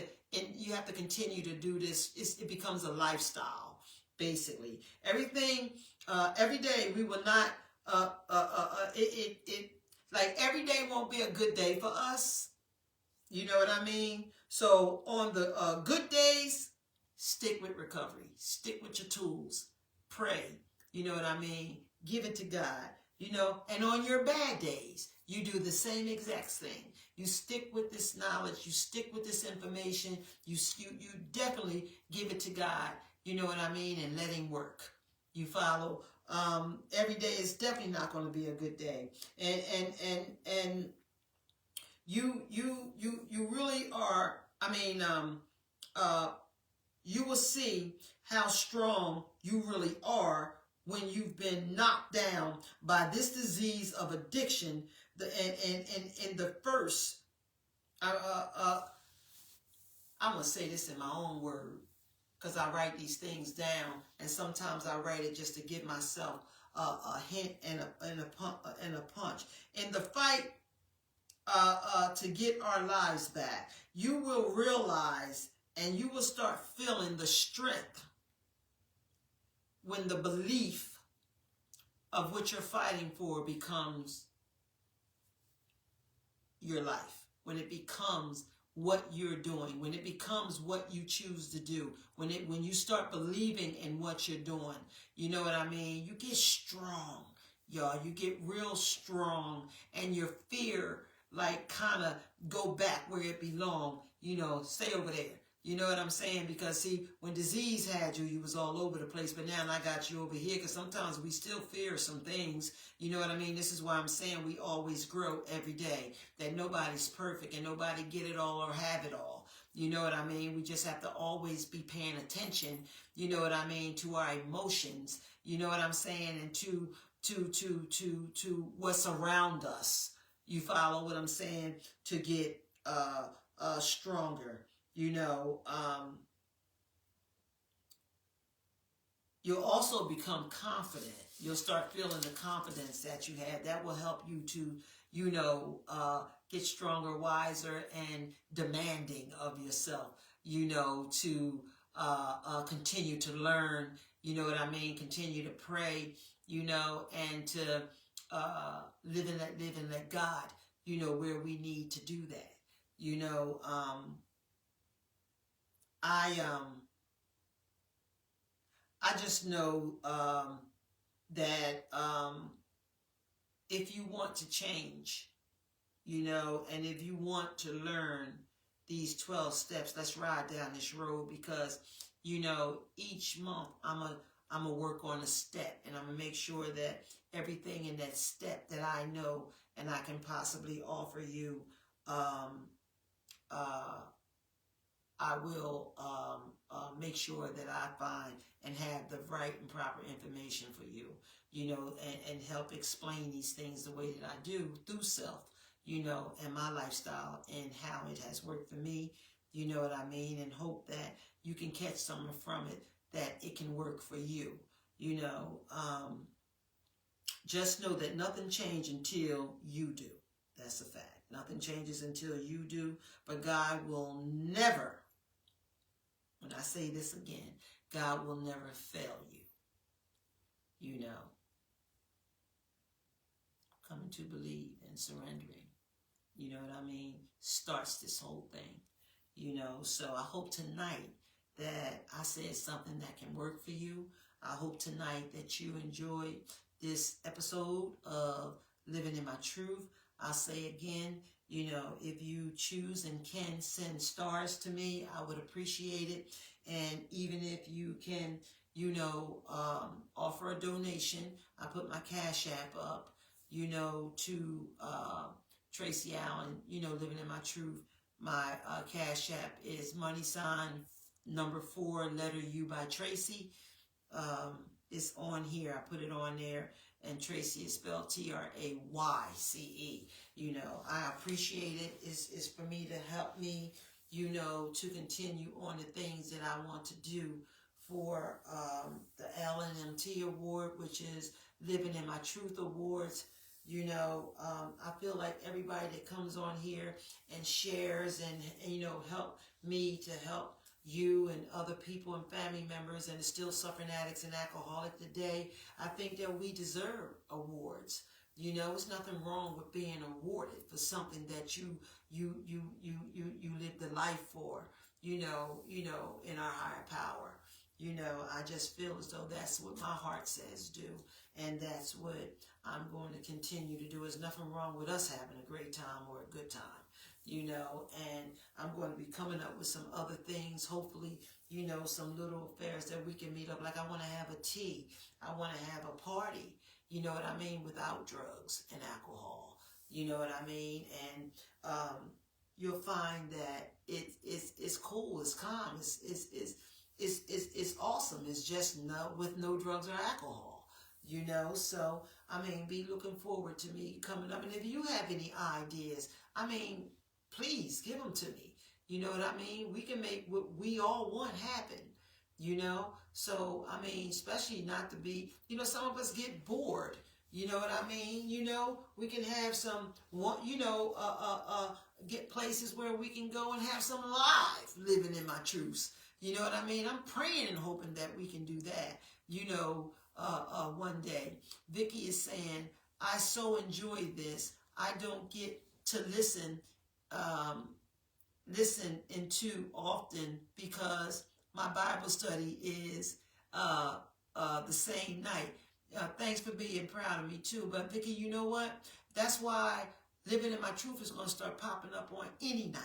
to continue to do this. It becomes a lifestyle, basically. Everything, every day we will not, like every day won't be a good day for us. You know what I mean? So on the good days, stick with recovery. Stick with your tools. Pray. You know what I mean? Give it to God. You know, and on your bad days, you do the same exact thing. You stick with this knowledge. You stick with this information. You definitely give it to God. You know what I mean? And let Him work. You follow? Every day is definitely not going to be a good day. And you really are, I mean, you will see how strong you really are when you've been knocked down by this disease of addiction. And the first, I'm going to say this in my own word, because I write these things down, and sometimes I write it just to give myself a hint and a punch. In the fight to get our lives back, you will realize and you will start feeling the strength when the belief of what you're fighting for becomes your life, when it becomes what you're doing, when it becomes what you choose to do, when you start believing in what you're doing. You know what I mean? You get strong, y'all. You get real strong, and your fear like kind of go back where it belong. You know, stay over there. You know what I'm saying? Because see, when disease had you, you was all over the place, but now I got you over here, because sometimes we still fear some things. You know what I mean? This is why I'm saying we always grow every day, that nobody's perfect and nobody get it all or have it all. You know what I mean? We just have to always be paying attention, you know what I mean, to our emotions, you know what I'm saying, and to what's around us. You follow what I'm saying? To get stronger. You know, you'll also become confident. You'll start feeling the confidence that you have. That will help you to, you know, get stronger, wiser, and demanding of yourself, you know, to continue to learn, you know what I mean, continue to pray, you know, and to live and let God, you know, where we need to do that. You know, I just know that if you want to change, you know, and if you want to learn these 12 steps, let's ride down this road, because, you know, each month I'm gonna work on a step, and I'm gonna make sure that everything in that step that I know and I can possibly offer you, I will make sure that I find and have the right and proper information for you, you know, and help explain these things the way that I do through self, you know, and my lifestyle and how it has worked for me, you know what I mean, and hope that you can catch something from it, that it can work for you, you know. Just know that nothing changes until you do. That's a fact. Nothing changes until you do, but God will never, when I say this again, God will never fail you. You know, coming to believe and surrendering, you know what I mean, starts this whole thing. You know, so I hope tonight that I said something that can work for you. I hope tonight that you enjoyed this episode of Living in My Truth. I'll say again, you know, if you choose and can send stars to me, I would appreciate it. And even if you can, you know, offer a donation, I put my Cash App up, you know, to Tracy Allen, you know, Living in My Truth. My Cash App is $4 letter U by Tracy. It's on here. I put it on there. and Tracy is spelled Trayce. You know, I appreciate it. It's for me to help me, you know, to continue on the things that I want to do for the LNMT Award, which is Living in My Truth Awards. You know, I feel like everybody that comes on here and shares and you know, help me to help you and other people and family members and the still suffering addicts and alcoholics today, I think that we deserve awards. You know, it's nothing wrong with being awarded for something that you lived the life for, you know, in our higher power. You know, I just feel as though that's what my heart says do. And that's what I'm going to continue to do. There's nothing wrong with us having a great time or a good time, you know. And I'm going to be coming up with some other things, hopefully, you know, some little affairs that we can meet up. Like I want to have a tea. I want to have a party, you know what I mean, without drugs and alcohol. You know what I mean? And you'll find that it's cool, it's calm, it's awesome. It's just with no drugs or alcohol, you know. So I mean, be looking forward to me coming up. And if you have any ideas, I mean, please give them to me. You know what I mean? We can make what we all want happen, you know. So I mean, especially not to be, you know, some of us get bored. You know what I mean? You know, we can have some, you know, get places where we can go and have some live living in my truths. You know what I mean? I'm praying and hoping that we can do that, you know, one day. Vicky is saying, I so enjoy this. I don't get to listen into often because my Bible study is the same night. Thanks for being proud of me too. But Vicky, you know what? That's why Living in My Truth is going to start popping up on any night.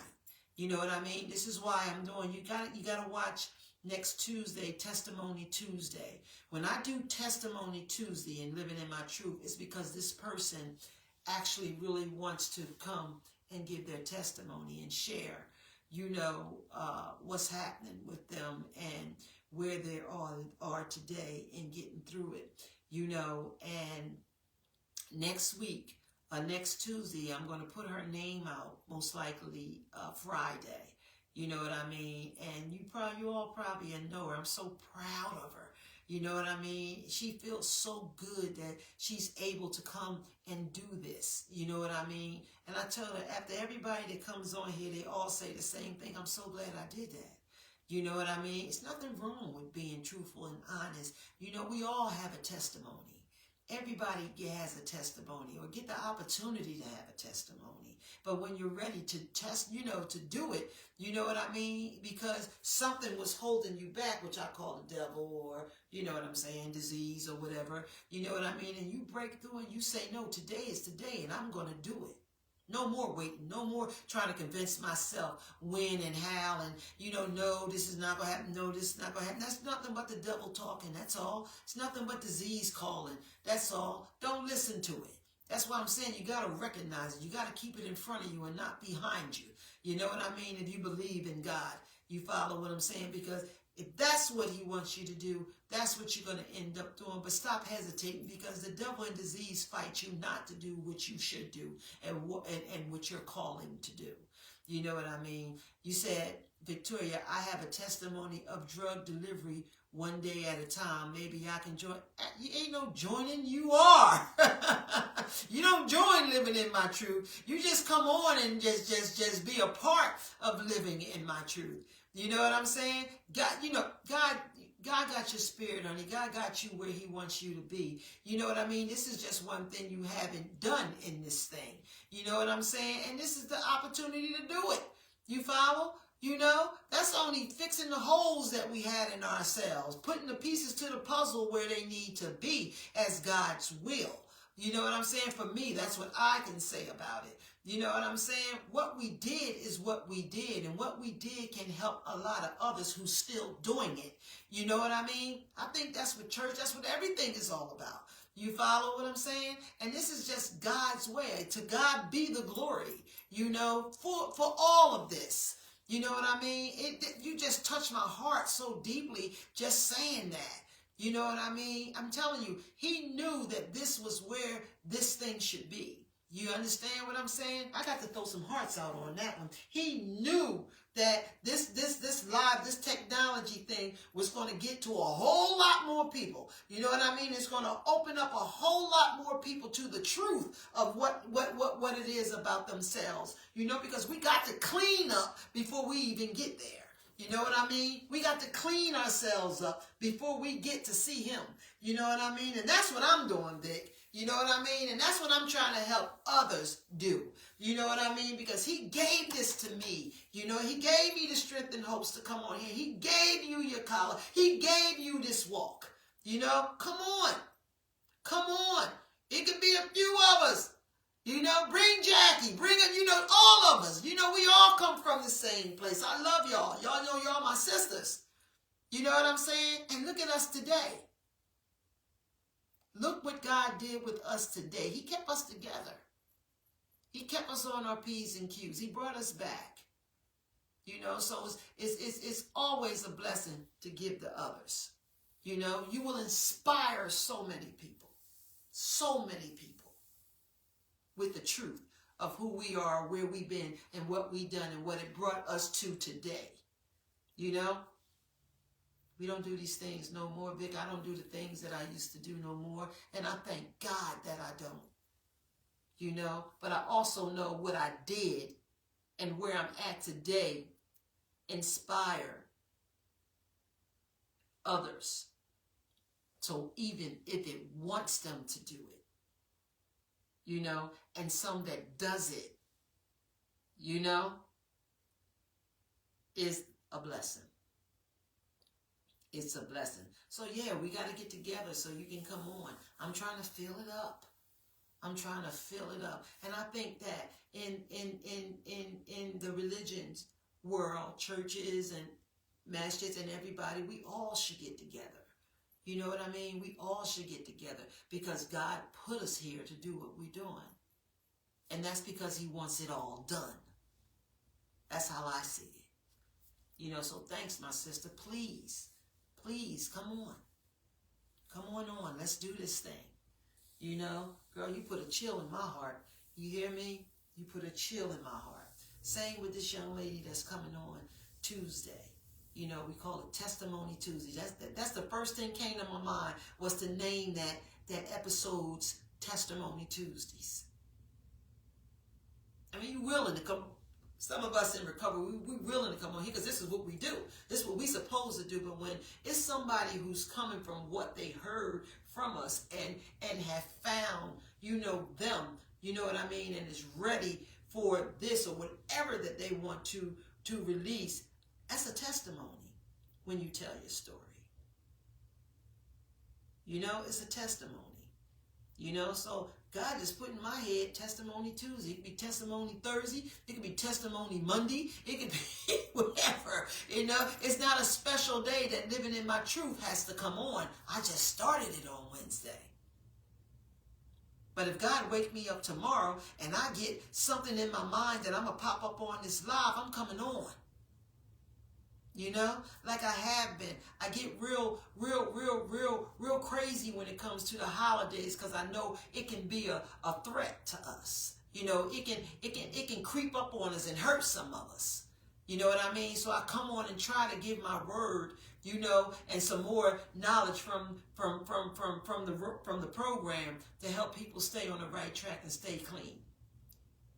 You know what I mean? This is why I'm doing, you gotta watch next Tuesday, Testimony Tuesday. When I do Testimony Tuesday and Living in My Truth, it's because this person actually really wants to come and give their testimony and share, you know, what's happening with them and where they are today in getting through it, you know. And next week, next Tuesday, I'm going to put her name out, most likely Friday. You know what I mean? And you all probably know her. I'm so proud of her. You know what I mean? She feels so good that she's able to come and do this. You know what I mean? And I tell her, after everybody that comes on here, they all say the same thing. I'm so glad I did that. You know what I mean? It's nothing wrong with being truthful and honest. You know, we all have a testimony. Everybody has a testimony or get the opportunity to have a testimony. But when you're ready to test, you know, to do it, you know what I mean? Because something was holding you back, which I call the devil or, you know what I'm saying, disease or whatever. You know what I mean? And you break through and you say, no, today is today and I'm going to do it. No more waiting. No more trying to convince myself when and how and, you know, no, this is not going to happen. No, this is not going to happen. That's nothing but the devil talking. That's all. It's nothing but disease calling. That's all. Don't listen to it. That's why I'm saying you got to recognize it. You got to keep it in front of you and not behind you. You know what I mean? If you believe in God, you follow what I'm saying? Because if that's what he wants you to do, that's what you're going to end up doing. But stop hesitating because the devil and disease fight you not to do what you should do and what you're calling to do. You know what I mean? You said, Victoria, I have a testimony of drug delivery one day at a time. Maybe I can join. You ain't no joining. You are. You don't join Living in My Truth. You just come on and just be a part of Living in My Truth. You know what I'm saying? God, you know, God got your spirit, honey. God got you where he wants you to be. You know what I mean? This is just one thing you haven't done in this thing. You know what I'm saying? And this is the opportunity to do it. You follow? You know, that's only fixing the holes that we had in ourselves, putting the pieces to the puzzle where they need to be as God's will. You know what I'm saying? For me, that's what I can say about it. You know what I'm saying? What we did is what we did, and what we did can help a lot of others who's still doing it. You know what I mean? I think that's what church, that's what everything is all about. You follow what I'm saying? And this is just God's way. To God be the glory, you know, for all of this. You know what I mean? You just touched my heart so deeply just saying that. You know what I mean? I'm telling you, he knew that this was where this thing should be. You understand what I'm saying? I got to throw some hearts out on that one. He knew that this technology thing was going to get to a whole lot more people. You know what I mean? It's going to open up a whole lot more people to the truth of what it is about themselves. You know, because we got to clean up before we even get there. You know what I mean? We got to clean ourselves up before we get to see him. You know what I mean? And that's what I'm doing, Vic. You know what I mean? And that's what I'm trying to help others do. You know what I mean? Because he gave this to me. You know, he gave me the strength and hopes to come on here. He gave you your collar. He gave you this walk. You know, come on. Come on. It could be a few of us. You know, bring Jackie, bring it, you know, all of us. You know, we all come from the same place. I love y'all. Y'all know y'all my sisters. You know what I'm saying? And look at us today. Look what God did with us today. He kept us together. He kept us on our P's and Q's. He brought us back. You know, so it's always a blessing to give to others. You know, you will inspire so many people. So many people. With the truth of who we are, where we've been, and what we've done, and what it brought us to today. You know? We don't do these things no more, Vic. I don't do the things that I used to do no more. And I thank God that I don't. You know? But I also know what I did and where I'm at today inspire others. So even if it wants them to do it. You know? And some that does it. You know? Is a blessing. It's a blessing. So yeah, we got to get together so you can come on. I'm trying to fill it up. I'm trying to fill it up. And I think that in the religions world, churches and masjids and everybody, we all should get together. You know what I mean? We all should get together because God put us here to do what we're doing. And that's because he wants it all done. That's how I see it. You know, so thanks, my sister. Please, come on. Come on. Let's do this thing. You know, girl, you put a chill in my heart. You hear me? You put a chill in my heart. Same with this young lady that's coming on Tuesday. You know, we call it Testimony Tuesday. That's the first thing came to my mind was to name that episode's Testimony Tuesdays. I mean, you're willing to come. Some of us in recovery, we're willing to come on here because this is what we do. This is what we're supposed to do. But when it's somebody who's coming from what they heard from us and have found, you know, them, you know what I mean, and is ready for this or whatever that they want to release, that's a testimony when you tell your story. You know, it's a testimony. You know, so God just put in my head Testimony Tuesday. It could be Testimony Thursday. It could be Testimony Monday. It could be whatever. You know, it's not a special day that Living in My Truth has to come on. I just started it on Wednesday. But if God wake me up tomorrow and I get something in my mind that I'm going to pop up on this live, I'm coming on. You know, like I have been. I get real crazy when it comes to the holidays because I know it can be a threat to us. You know, it can creep up on us and hurt some of us. You know what I mean? So I come on and try to give my word, you know, and some more knowledge from the program to help people stay on the right track and stay clean.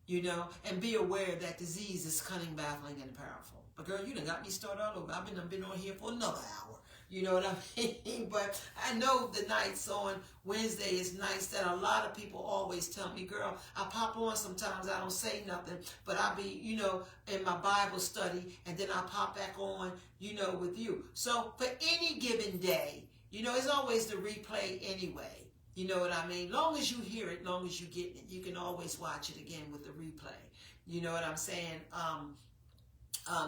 You know, and be aware that disease is cunning, baffling, and powerful. But girl, you done got me started all over. I've been on here for another hour. You know what I mean? But I know the nights on Wednesday is nice that a lot of people always tell me, girl, I pop on sometimes, I don't say nothing, but I'll be, you know, in my Bible study, and then I'll pop back on, you know, with you. So for any given day, you know, it's always the replay anyway. You know what I mean? Long as you hear it, long as you get it, you can always watch it again with the replay. You know what I'm saying?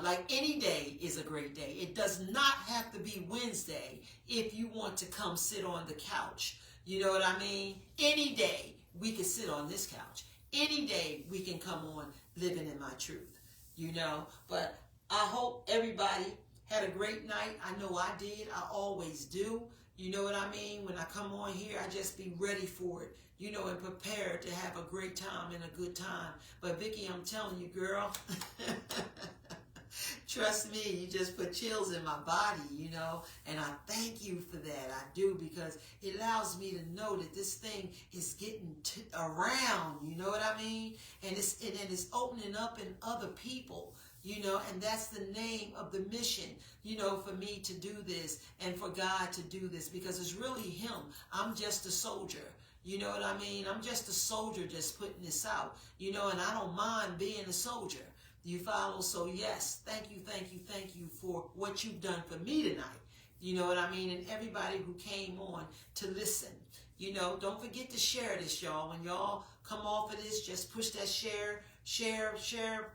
Like any day is a great day. It does not have to be Wednesday if you want to come sit on the couch. You know what I mean? Any day we can sit on this couch. Any day we can come on Living in My Truth. You know? But I hope everybody had a great night. I know I did. I always do. You know what I mean? When I come on here, I just be ready for it, you know, and prepared to have a great time and a good time. But Vicki, I'm telling you, girl, trust me, you just put chills in my body, you know, and I thank you for that. I do, because it allows me to know that this thing is getting around, you know what I mean? And it's opening up in other people, you know, and that's the name of the mission, you know, for me to do this and for God to do this, because it's really Him. I'm just a soldier. You know what I mean? I'm just a soldier just putting this out, you know, and I don't mind being a soldier. You follow? So yes, thank you for what you've done for me tonight. You know what I mean? And everybody who came on to listen. You know, don't forget to share this, y'all. When y'all come off of this, just push that share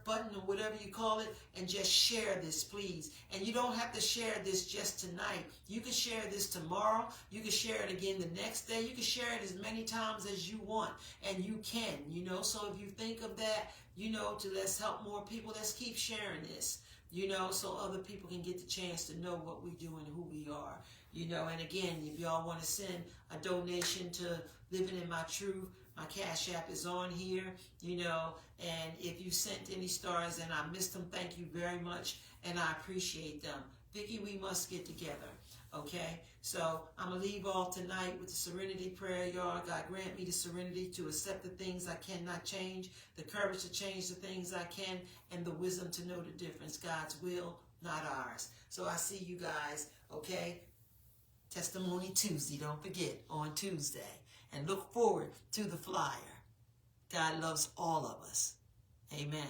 button or whatever you call it, and just share this, please. And you don't have to share this just tonight. You can share this tomorrow. You can share it again the next day. You can share it as many times as you want, and you can, you know. So if you think of that, you know, to let's help more people, let's keep sharing this, you know, so other people can get the chance to know what we do and who we are, you know. And again, if y'all want to send a donation to Living in My Truth, my Cash App is on here, you know, and if you sent any stars and I missed them, thank you very much, and I appreciate them. Vicki, we must get together, okay? So I'm going to leave off tonight with the serenity prayer, y'all. God grant me the serenity to accept the things I cannot change, the courage to change the things I can, and the wisdom to know the difference. God's will, not ours. So I see you guys, okay? Testimony Tuesday, don't forget, on Tuesday. And look forward to the flyer. God loves all of us. Amen.